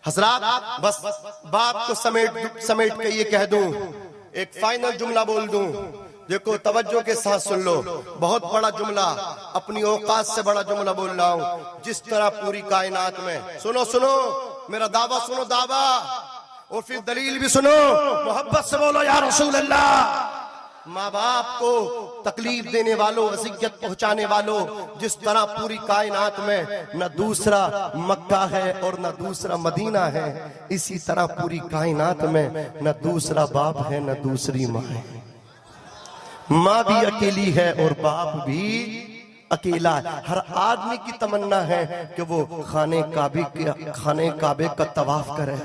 हजरात, बस बात को समेट के ये कह दूं, एक फाइनल जुमला बोल दूं। देखो तवज्जो के साथ सुन लो, बहुत बड़ा जुमला, अपनी औकात से बड़ा जुमला बोल रहा हूं। जिस तरह पूरी कायनात में, सुनो सुनो मेरा दावा, सुनो दावा, और फिर दलील भी सुनो, मोहब्बत से बोलो या रसूल अल्लाह। माँ बाप को तकलीफ देने वालों, अज़ियत पहुंचाने वालों, जिस तरह पूरी कायनात में न दूसरा मक्का है और न दूसरा मदीना है, इसी तरह पूरी कायनात में न दूसरा बाप है न दूसरी माँ है। माँ भी अकेली है और बाप भी अकेला है। हर आदमी की तमन्ना है कि वो खाने काबे का तवाफ करे।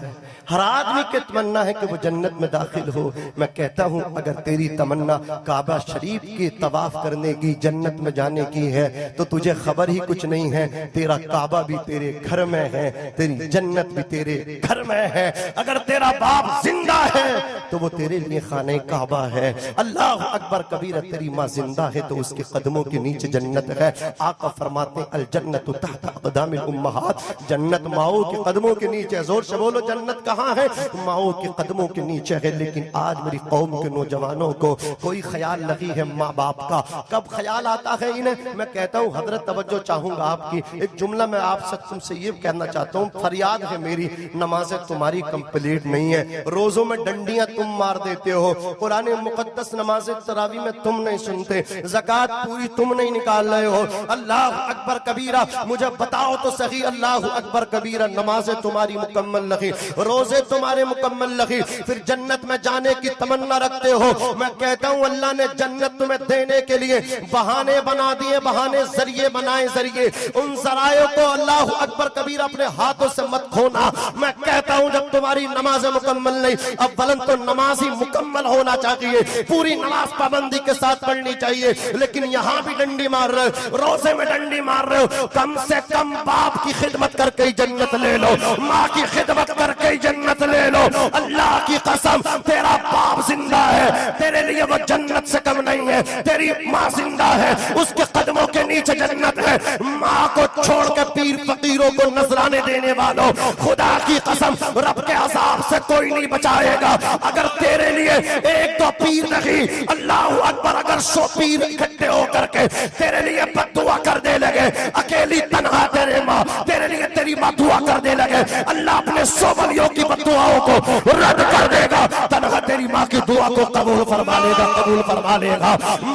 हर आदमी की तमन्ना है कि वो जन्नत में दाखिल हो। मैं कहता हूँ अगर तेरी तमन्ना काबा शरीफ की तवाफ करने की, जन्नत में जाने की है, तो तुझे खबर ही कुछ नहीं है। तेरा काबा भी तेरे घर में है, तेरी जन्नत भी तेरे घर में है। अगर तेरा बाप जिंदा है तो वो तेरे लिए खाने काबा है। अल्लाह अकबर कबीरा, तेरी माँ जिंदा है तो उसके कदमों के नीचे जन्नत है। आका फरमाते हैं अल जन्नतु तहत अक़दामिल उम्महात, जन्नत माओ के कदमों के नीचे। जोर से बोलो जन्नत कहाँ है? माओ के कदमों के नीचे है। लेकिन आज मेरी कौम के नौजवानों को कोई ख्याल नहीं है माँ बाप का। कब ख्याल आता है इन्हें? मैं कहता हूँ हजरत तवज्जो चाहूंगा आपकी, एक जुमला मैं आप सब तुमसे ये कहना चाहता हूँ, फरियाद है मेरी, नमाजें तुम्हारी कंप्लीट नहीं है, रोजों में डंडियां तुम मार देते हो, कुरान मुकद्दस नमाज़े तरावी में तुम नहीं सुनते, ज़कात पूरी तुम नहीं निकाल रहे हो। अल्लाह अकबर कबीरा, मुझे बताओ तो सही, अल्लाह अकबर कबीरा, नमाजें तुम्हारी मुकम्मल नहीं, रोजे तुम्हारे मुकम्मल नहीं, फिर जन्नत में जाने की तमन्ना रखते हो। मैं कहता हूँ अल्लाह ने जन्नत तुम्हें देने के लिए बहाने बना दिए, बहाने जरिए बनाए जरिए। उन जरायों को अल्लाह अकबर कबीरा अपने हाथों से मत खोना। मैं कहता हूँ जब तुम्हारी नमाज मुकम्मल नहीं, अव्वलन तो नमाज ही मुकम्मल होना चाहिए, पूरी नमाज पाबंदी के साथ पढ़नी चाहिए। लेकिन यहाँ भी डंडी मार रहे हो, रोजे में डंडी मार रहे हो। कम से कम बाप की खिदमत करके जन्नत ले लो, माँ की खिदमत करके जन्नत ले लो। अल्लाह की कसम, तेरा बाप जिंदा है, तेरे लिए वो जन्नत से कम नहीं है। तेरी माँ जिंदा है, उसके कदमों के नीचे जन्नत है। माँ को छोड़ के पीर फकीरों को नजराने देने वालों, खुदा की कसम रब के अज़ाब से कोई नहीं बचाएगा। अगर तेरे लिए एक तो पीर नहीं, अल्लाह अकबर, अगर 100 पीर इकट्ठे होकर के तेरे लिए बद्दुआ कर दे लगे, अकेली तनहा तेरे माँ, तेरे लिए तेरी माँ दुआ कर दे लगे, अल्लाह अपने 100 वलियों की बद्दुआओं को रद्द कर देगा। तनहा तेरी माँ की दुआ को कबूल फरमा लेगा, कबूल फरमा लेगा।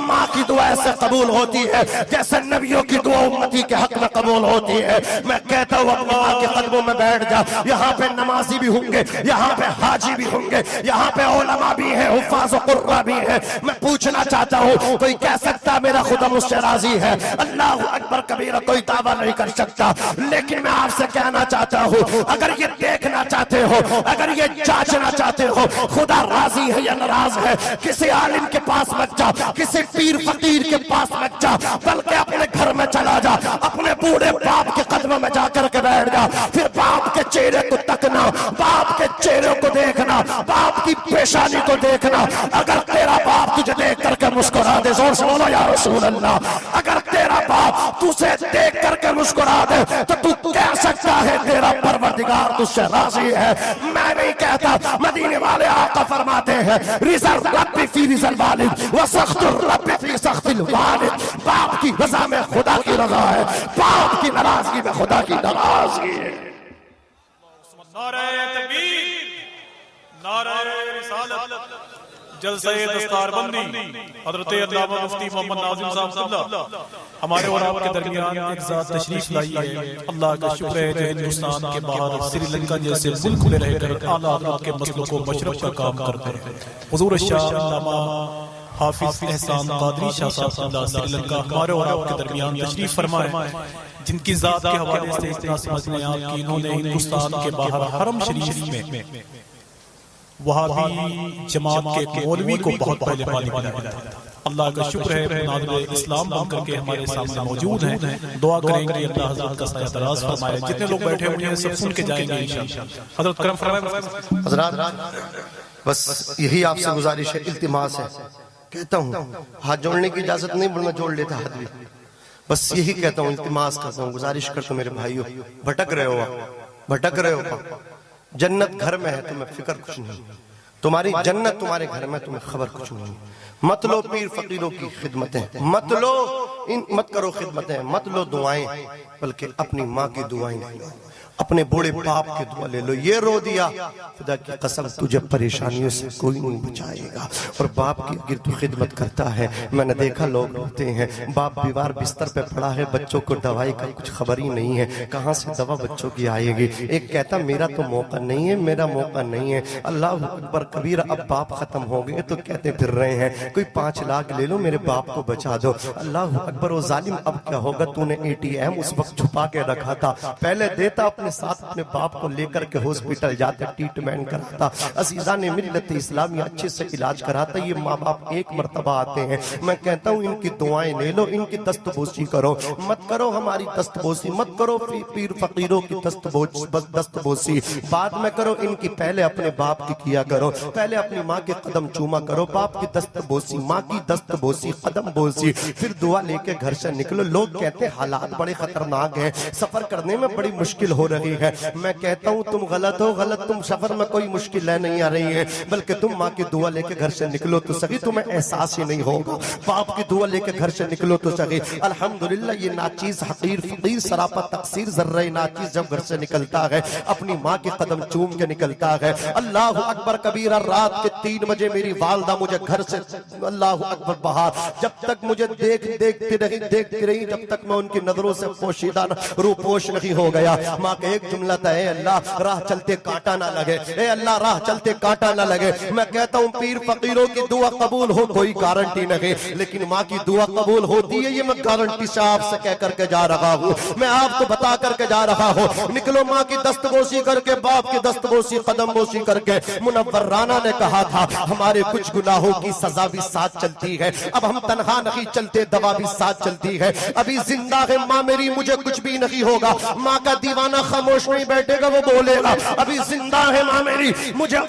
माँ की दुआ ऐसे कबूल होती है जैसे नबियों की दुआ उम्मती के हक में कबूल होती है। मैं कहता हूँ अपनी माँ के कदमों में बैठ जा। यहाँ पे नमाजी भी होंगे, यहाँ पे हाजी भी होंगे, यहाँ पे उलमा भी है, हुफ़ाज़ व क़ुर्रा भी है। मैं पूछना चाहता हूँ, कोई कह सकता मेरा खुदा मुझसे राजी है? अल्लाह अकबर कबीरा कोई दावा नहीं कर सकता। लेकिन मैं आपसे कहना चाहता हूँ, अगर ये देखना चाहते हो, अगर ये जांचना चाहते हो खुदा राजी है या नाराज है, किसी आलिम के पास मत जा, किसी पीर फकीर के पास मत जा, बल्कि अपने घर में चला जा, अपने बूढ़े बाप के कदमों में जाकर के बैठ जा। फिर बाप के चेहरे को तकना, बाप के चेहरे को देखना, बाप की पेशानी को देखना। अगर तेरा बाप तुझे देख करके मुस्कुरा दे, जोर से बोलो या रसूल अल्लाह, अगर तेरा बाप तुझे देख करके मुस्कुरा दे तो तू कह सकता है तेरा परवरदिगार तुझसे राजी है। मैं नहीं कहता, मदीने वाले आका फरमाते हैं रिज़ल रब्बी फी रिज़ल वालिद व सख्तुर रब्बी फी सख्तिल वालिद। बाप की रजा में खुदा की रजा है, बाप की नाराजगी में खुदा की नाराजगी है। नारे तकबीर, नारे रिसालत, जलसे दस्तारबंदी, हज़रत अल्लामा मुफ्ती मोहम्मद नाज़िम साहब सल्लल्लाहु हमारे और आपके दरमियान एक ज़ात तशरीफ लाई है। अल्लाह का शुक्र है जो हिंदुस्तान के बाहर श्रीलंका जैसे मुल्क में रहकर आला हज़रत के मसलों को मशरफ का काम करते हैं। हुज़ूर शाह अल्लामा हाफिज एहसान कादरी शाह साहब श्रीलंका हमारे और आपके दरमियान तशरीफ फरमाए, जिनकी ज़ात के हवाले से इतना समझ में आया कि इन्होंने हिंदुस्तान के बाहर हरम शरीफ में वहाबी जमात के मौलवी को बहुत पहले पानी बनाया था। अल्लाह का शुक्र है नाज़िर इस्लाम बनकर के हमारे सामने मौजूद हैं। दुआ करेंगे अल्लाह हज़रत का साया दराज फरमाए। जितने लोग बैठे हुए हैं सब सुन के जाएंगे इंशाअल्लाह। हज़रत करम फरमाएं। हज़रात बस यही आपसे गुजारिश है, इल्तिमास है, कहता हूँ हाथ जोड़ने की इजाजत नहीं, वरना जोड़ लेता हाथ भी। बस यही कहता हूँ, इल्तिमास करता हूँ, गुजारिश करता हूँ मेरे भाइयों, भटक रहे हो आप, भटक रहे हो। जन्नत घर में है, तुम्हें फिक्र कुछ नहीं, तुम्हारी जन्नत तुम्हारे घर में, तुम्हें खबर कुछ नहीं। मत लो पीर फकीरों की खिदमतें, मत लो मत करो खिदमतें, मत लो दुआएं, बल्कि अपनी माँ की दुआएं ले लो, अपने बूढ़े बाप की दुआ ले लो। ये रो दिया, खुदा की कसम तुझे परेशानियों से कोई नहीं बचाएगा। और बाप की अगर तू खिदमत करता है, मैंने देखा लोग रोते हैं, बाप बीमार बिस्तर पे पड़ा है, बच्चों को दवाई का कुछ खबर ही नहीं है, कहाँ से दवा बच्चों की आएगी। एक कहता मेरा तो मौका नहीं है, मेरा मौका नहीं है। अल्लाह अकबर कबीर, अब बाप खत्म हो गए तो कहते फिर रहे हैं कोई 5 लाख ले लो, मेरे बाप को बचा दो। अल्लाह अकबर, वो जालिम अब क्या होगा, तूने ATM उस वक्त छुपा के रखा था, पहले देता अपने अपने साथ अपने बाप को लेकर के हॉस्पिटल जाते, ट्रीटमेंट कराता, अजीजान मिल्लत इस्लामी अच्छे से इलाज कराता। ये माँ बाप एक मरतबा आते हैं, मैं कहता हूँ इनकी दुआएं ले लो, इनकी दस्तबोसी करो, मत करो हमारी दस्तबोसी, मत करो पीर फकीरों की दस्तबोसी, बाद में करो इनकी, पहले अपने बाप की किया करो, पहले अपनी माँ के कदम चूमा करो, बाप की दस्तबोसी, माँ की दस्तबोसी, कदम बोसी, फिर दुआ लेके घर से निकलो। लोग कहते हैं हालात बड़े खतरनाक हैं, सफर करने में बड़ी मुश्किल हो रही है। मैं कहता हूँ तुम गलत हो, गलत, तुम सफर में कोई मुश्किल नहीं आ रही है, बल्कि तुम माँ की दुआ लेके घर से निकलो तो सही, तुम्हें एहसास ही नहीं होगा। बाप की दुआ लेके घर से निकलो तो सही। अल्हम्दुलिल्लाह ये नाचीज हकीर फकीर सरापा तकसीर जर्रे नाचीज जब घर से निकलता है, अपनी माँ के कदम चूम के निकलता है। अल्लाह अकबर कबीरा, रात के 3 बजे मेरी वालदा मुझे घर से, अल्लाह अकबर बाहर, जब तक मुझे देखती रही जब तक मैं उनकी नजरों से पोशीदा रूपोश नहीं हो गया। माँ का एक जुमला था, अल्लाह राह चलते कांटा ना लगे, ए अल्लाह राह चलते कांटा ना लगे। मैं कहता हूँ पीर फकीरों की दुआ कबूल हो कोई गारंटी नहीं, लेकिन माँ की दुआ कबूल होती है ये मैं गारंटी से आपसे कह करके जा रहा हूँ, मैं आपको बता करके जा रहा हूँ। निकलो माँ की दस्तबोसी करके, बाप की दस्तबोसी कदम बोसी करके। मुनव्वर राना ने कहा था हमारे कुछ गुनाहों की सजा भी साथ चलती है, अब हम तनहा नहीं चलते, दवा भी साथ चलती है। अभी जिंदा है माँ मेरी, मुझे कुछ भी नहीं होगा, माँ का दीवाना खामोश नहीं बैठेगा, वो बोलेगा। अभी जिंदा है माँ मेरी, मुझे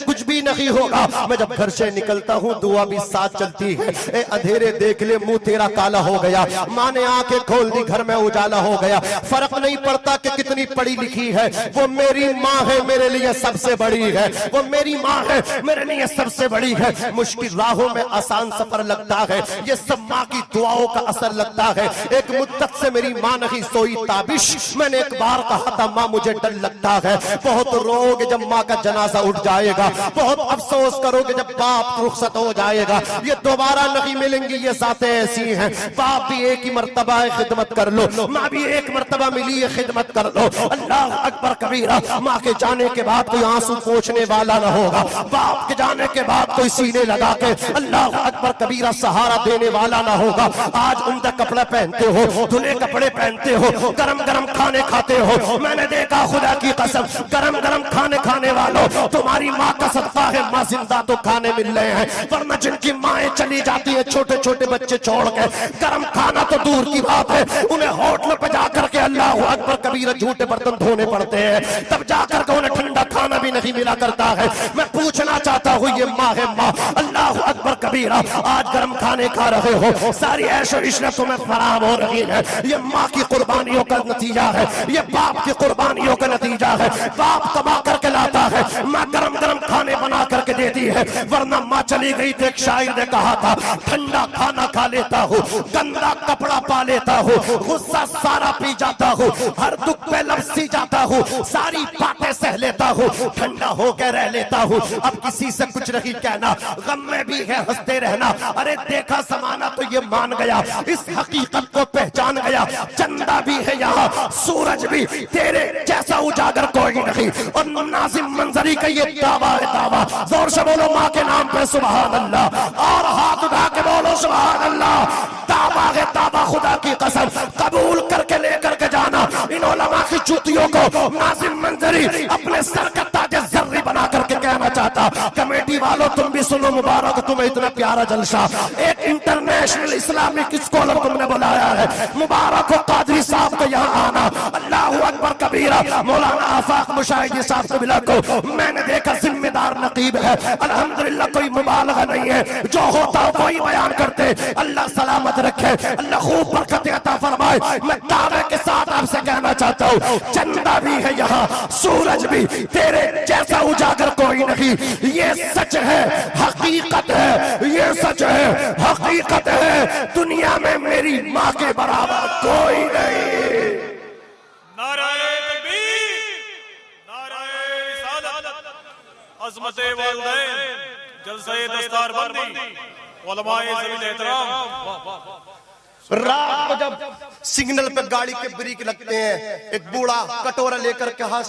कुछ भी नहीं होगा। मैं जब घर से निकलता हूँ दुआ भी साथ चलती है। ए अंधेरे देख ले मुंह तेरा काला हो गया, माँ ने आंखें खोल दी घर में उजाला हो गया। फर्क नहीं पड़ता कि कितनी पढ़ी लिखी है, वो मेरी माँ है, मेरे लिए सबसे बड़ी है, वो मेरी माँ है, मेरे लिए सबसे बड़ी है। मुश्किल राहों में आसान सफर लगता है, ये सब माँ की दुआओं का असर लगता है। एक मुद्दत से मेरी माँ नहीं सोई ताबिश, मैंने एक बार कहा था माँ मुझे डर लगता है। बहुत रोगे जब माँ का जनाजा उठ जाएगा, बहुत अफसोस करोगे जब बाप रुखसत हो जाएगा, ये दोबारा नहीं मिलेंगी, ये जातें ऐसी हैं। बाप भी एक ही मर्तबा है, खिदमत कर लो, माँ भी एक मर्तबा मिली है, खिदमत कर लो। अल्लाह अकबर कबीरा, माँ के जाने के बाद कोई आंसू पोंछने वाला ना होगा, बाप के जाने के बाद कोई सीने लगा के अल्लाह अकबर कबीरा सहारा देने वाला ना होगा। आज उम्दा कपड़ा पहनते हो, धुले कपड़े पहनते हो, गरम गरम खाने खाते हो, मैंने देखा खुदा की कसम गरम गरम खाने खाने वालों तुम्हारी माँ का सदका है, माँ जिंदा तो खाने मिल रहे हैं, वरना जिनकी माएं चली जाती है छोटे छोटे बच्चे छोड़ के, गरम खाना तो दूर की बात है, उन्हें होटल पे जाकर के अल्लाह अकबर कबीरा झूठे बर्तन धोने पड़ते हैं, तब जाकर के उन्हें ठंडा खाना भी नहीं मिला करता है। मैं पूछना चाहता हूँ ये माँ है माँ, अल्लाह अकबर कबीरा, आज गरम खाने खा रहे हो, सारी ऐशो इशरत तुम्हें फराम हो रही है, ये माँ की कुर्बानियों का नतीजा है, ये बाप की कुर्बानियों का नतीजा है। बाप कमा करके लाता है, माँ गरम गरम खाने बना करके देती है, वरना माँ चली गई थी, एक शायर ने कहा था ठंडा खाना खा लेता हूँ, गंदा कपड़ा पा लेता हूँ, गुस्सा सारा पी जाता हूँ, हर दुख पे लपसी जाता हूँ, सारी बातें सह लेता हूँ, ठंडा होकर रह लेता हूँ, अब किसी से कुछ नहीं कहना, गम में भी है हंसते रहना। अरे देखा समाना तो ये मान गया, इस हकीकत को पहचान गया, चंदा भी है यहाँ, सूरज भी, तेरे जैसा उजागर कोई नहीं, और नाजिम मंजरी का ये दावा है दावा। जोर से बोलो माँ के नाम पे सुभान अल्लाह, और हाथ उठा के बोलो सुभान अल्लाह। दावा है दावा, खुदा की कसम कबूल करके लेकर के जाना। इन उलमा की जूतियों को नाजिम मंजरी अपने सर का ताज जर्री बना करके कहना चाहता। कमेटी वालों तुम भी सुनो, मुबारक तुम्हें इतना प्यारा जलसा, एक इंटरनेशनल इस्लामिक स्कॉलर तुमने बुलाया है, मुबारक हो कादरी साहब को यहाँ आना। अल्लाह अकबर कबीरा, मौलाना आफाक मुशाहिदी साहब से मिला को मैंने देखा जिम्मेदार नकीब है, अल्हम्दुलिल्लाह कोई मुबालगा नहीं है, जो होता है वही बयान करते। अल्लाह सलामत रखे, अल्लाह खूब बरकत अता फरमाए। मैं दावे के साथ आपसे कहना चाहता हूँ चंदा भी है यहाँ, सूरज भी, तेरे जैसा उजागर कोई नहीं, ये सच है हकीकत है, ये सच है हकीकत है, दुनिया में मेरी माँ के बराबर कोई नहीं। नाराए तकबीर, नाराए रिसालत, अज़मते वालिदैन, जलसे दस्तारबंदी, उलमाए ज़वील एहतराम। रात को जब सिग्नल पे गाड़ी के ब्रेक लगते हैं, एक बूढ़ा कटोरा लेकर के हाथ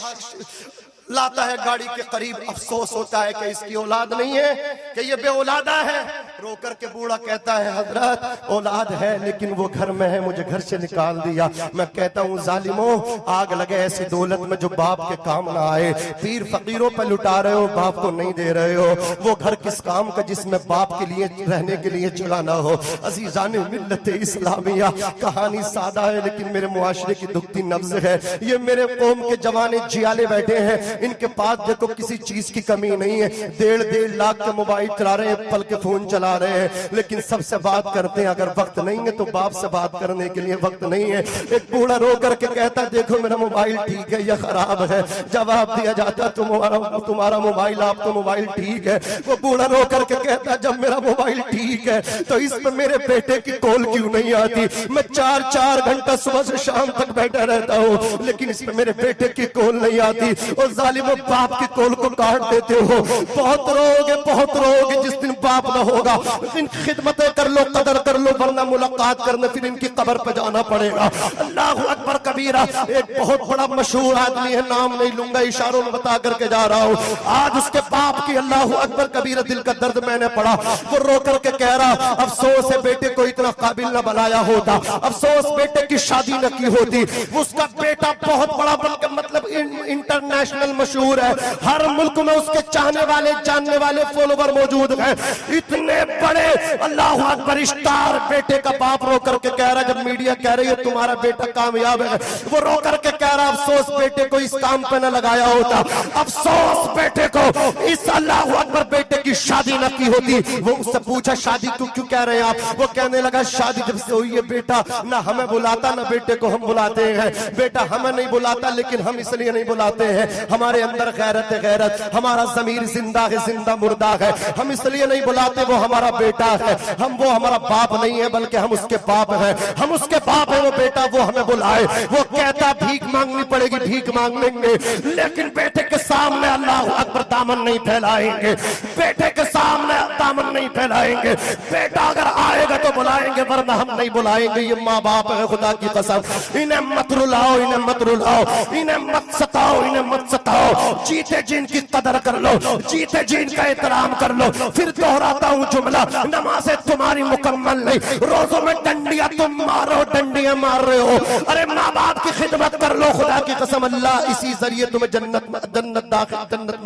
लाता है गाड़ी के करीब, अफसोस होता है कि इसकी औलाद नहीं है, कि ये बे औलादा है। रो करके बूढ़ा कहता है हजरत औलाद है लेकिन वो घर में है, मुझे घर से निकाल दिया। मैं कहता हूँ जालिमों, आग लगे ऐसी दौलत में जो बाप के काम ना आए। पीर फकीरों पर लुटा रहे हो, बाप को नहीं दे रहे हो। वो घर किस काम का जिसमें बाप के लिए रहने के लिए जगह ना हो। अजीजान मिल्लत इस्लामिया, कहानी सादा है लेकिन मेरे मुआशरे की दुखती नब्ज है। ये मेरे कौम के जवाने जियाले बैठे हैं, इनके पास देखो किसी चीज की कमी नहीं है। 1.5 लाख के मोबाइल चला रहे हैं, पल के फोन चला रहे हैं, लेकिन सबसे बात करते हैं। अगर वक्त नहीं है तो बाप से बात करने के लिए वक्त नहीं है। एक बूढ़ा रो करके कहता है देखो मेरा मोबाइल ठीक है या खराब है। जवाब दिया जाता तुम्हारा मोबाइल, आपका मोबाइल ठीक है। वो बूढ़ा रो करके कहता जब मेरा मोबाइल ठीक है तो इस पर मेरे बेटे की कॉल क्यों नहीं आती? मैं 4-4 घंटा सुबह से शाम तक बैठा रहता हूँ लेकिन इस पर मेरे बेटे की कॉल नहीं आती। और जालिमों, बाप की कॉल को काट देते हो। बहुत रोगे जिस दिन बाप ना होगा। इन खिदमतें कर लो, कदर कर लो, वरना मुलाकात करने फिर इनकी कब्र पे जाना पड़ेगा। अल्लाह अकबर कबीरा। एक बहुत बड़ा मशहूर आदमी है, नाम नहीं लूंगा, इशारों में बता करके जा रहा हूँ। आज उसके बाप की अल्लाह अकबर कबीरा दिल का दर्द मैंने पढ़ा। वो रो करके कह रहा अफसोस है बेटे को इतना काबिल न बनाया होता, अफसोस बेटे की शादी न की होती। उसका बेटा बहुत बड़ा बनकर मतलब इंटरनेशनल मशहूर है, हर मुल्क में उसके चाहने वाले जानने वाले फॉलोवर मौजूद हैं। इतने बड़े अल्लाह अकबर स्टार बेटे का बाप रो करके कह रहा, जब मीडिया कह रही है तुम्हारा बेटा कामयाब है, वो रो करके कह रहा अफसोस बेटे को इस काम पे न लगाया होता, अफसोस बेटे को इस अल्लाह अकबर बेटे की शादी न की होती। वो उससे पूछा शादी क्यों कह रहे हैं आप? वो कहने लगा शादी जब से हुई है बेटा ना हमें बुलाता ना बेटे को हम बुलाते हैं। बेटा हमें नहीं बुलाता लेकिन हम इसलिए नहीं बुलाते हैं, हमारे अंदर गैरत है, गैरत हमारा ज़मीर जिंदा है, जिंदा मुर्दा है। हम इसलिए नहीं बुलाते, वो हमारा बेटा है, वो हमारा बाप नहीं है बल्कि हम उसके बाप हैं। हम उसके बाप है, वो बेटा वो हमें बुलाए। वो कहता भीख मांगनी पड़ेगी, भीख मांग लेंगे लेकिन बेटे के सामने अल्लाह अकबर दामन नहीं फैलाएंगे, बेटे के सामने दामन नहीं फैलाएंगे। बेटा अगर आएगा तो बुलाएंगे वरना हम नहीं बुलाएंगे। ये माँ बाप है, खुदा की कसम, इन्हें मत रुलाओ, इन्हें मत रुलाओ, इन्हें मत सताओ, इन्हें मत सताओ। जीते जी इनकी कदर कर लो, जीते जी इनका एहतराम कर लो। फिर दोहराता हूँ जुमला, नमाज़ें तुम्हारी मुकम्मल नहीं, रोजों में डंडियां तुम मारो, डंडियां मार रहे हो। अरे माँ बाप की खिदमत कर लो, खुदा की कसम अल्लाह इसी जरिए तुम्हें जन्नत में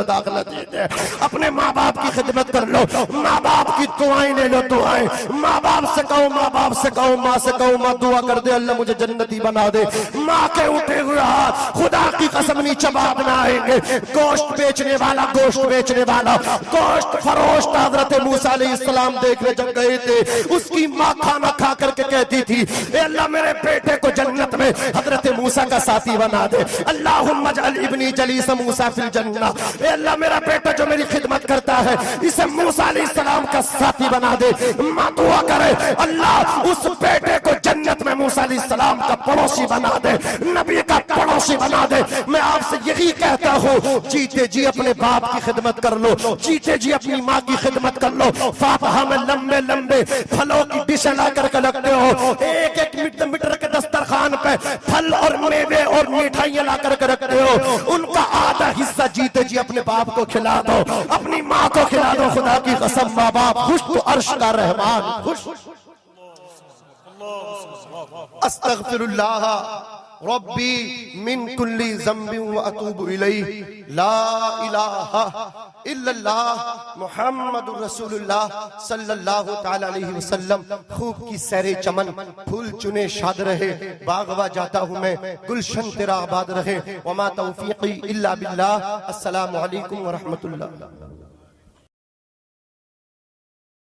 दाखिला देते हैं। अपने माँ बाप की खिदमत कर लो, माँ बाप की दुआएं ले लो, दुआएं माँ बाप से कहो, माँ बाप से कहो, माँ से कहो, माँ दुआ कर दे अल्लाह मुझे जन्नती बना दे। माँ के उठे हुए हाथ खुदा की कसम नहीं चबाब ना आएंगे। गोश्त बेचने वाला, गोश्त बेचने वाला, गोश्त फरोश्त हजरत मूसा अलैहिस्सलाम देखने जब गए थे, उसकी माँ खाना खा करके कहती थी अल्लाह मेरे बेटे को जन्नत में हजरत मूसा का साथी बना दे। अल्लाहुम्मा जअल इब्नी जलीस मूसा फिल जन्नह, अल्लाह मेरा बेटा जो मेरी खिदमत करता है इसे मूसा अलैहिस्सलाम का साथी बना दे। माँ दुआ करे अल्लाह उस बेटे को जन्नत में मूसा अलैहिस्सलाम का पड़ोसी बना दे, नबी का पड़ोसी बना दे। मैं आपसे यही कहता हूँ जीते जी अपने बाप की खिदमत कर लो, जीते जी अपनी माँ की खिदमत कर लो। फातिहा में लंबे लंबे फलों की डिशें ला करके रखते हो, एक एक मीटर के दस्तरखान पे फल और मेवे और मिठाइयां ला करके रखते हो, उनका आधा हिस्सा जीते जी अपने बाप को खिला दो, अपनी माँ को खिला दो। खुदा की कसम माँ बाप खुश तो अर्श का रहमान खुश। अस्तगफिरुल्लाह रब्बी मिन कुल्ली ज़म्बिन व अतूबु इलैहि, ला इलाहा इल्लल्लाह मुहम्मदुर रसूलुल्लाह सल्लल्लाहु तआला अलैहि वसल्लम। खूब की सैरे चमन, फूल चुने शाद रहे, बागवा जाता हूँ मैं, गुलशन तेरा आबाद रहे। वमा तौफीकी इल्ला बिल्लाह। अस्सलामु अलैकुम व रहमतुल्लाह।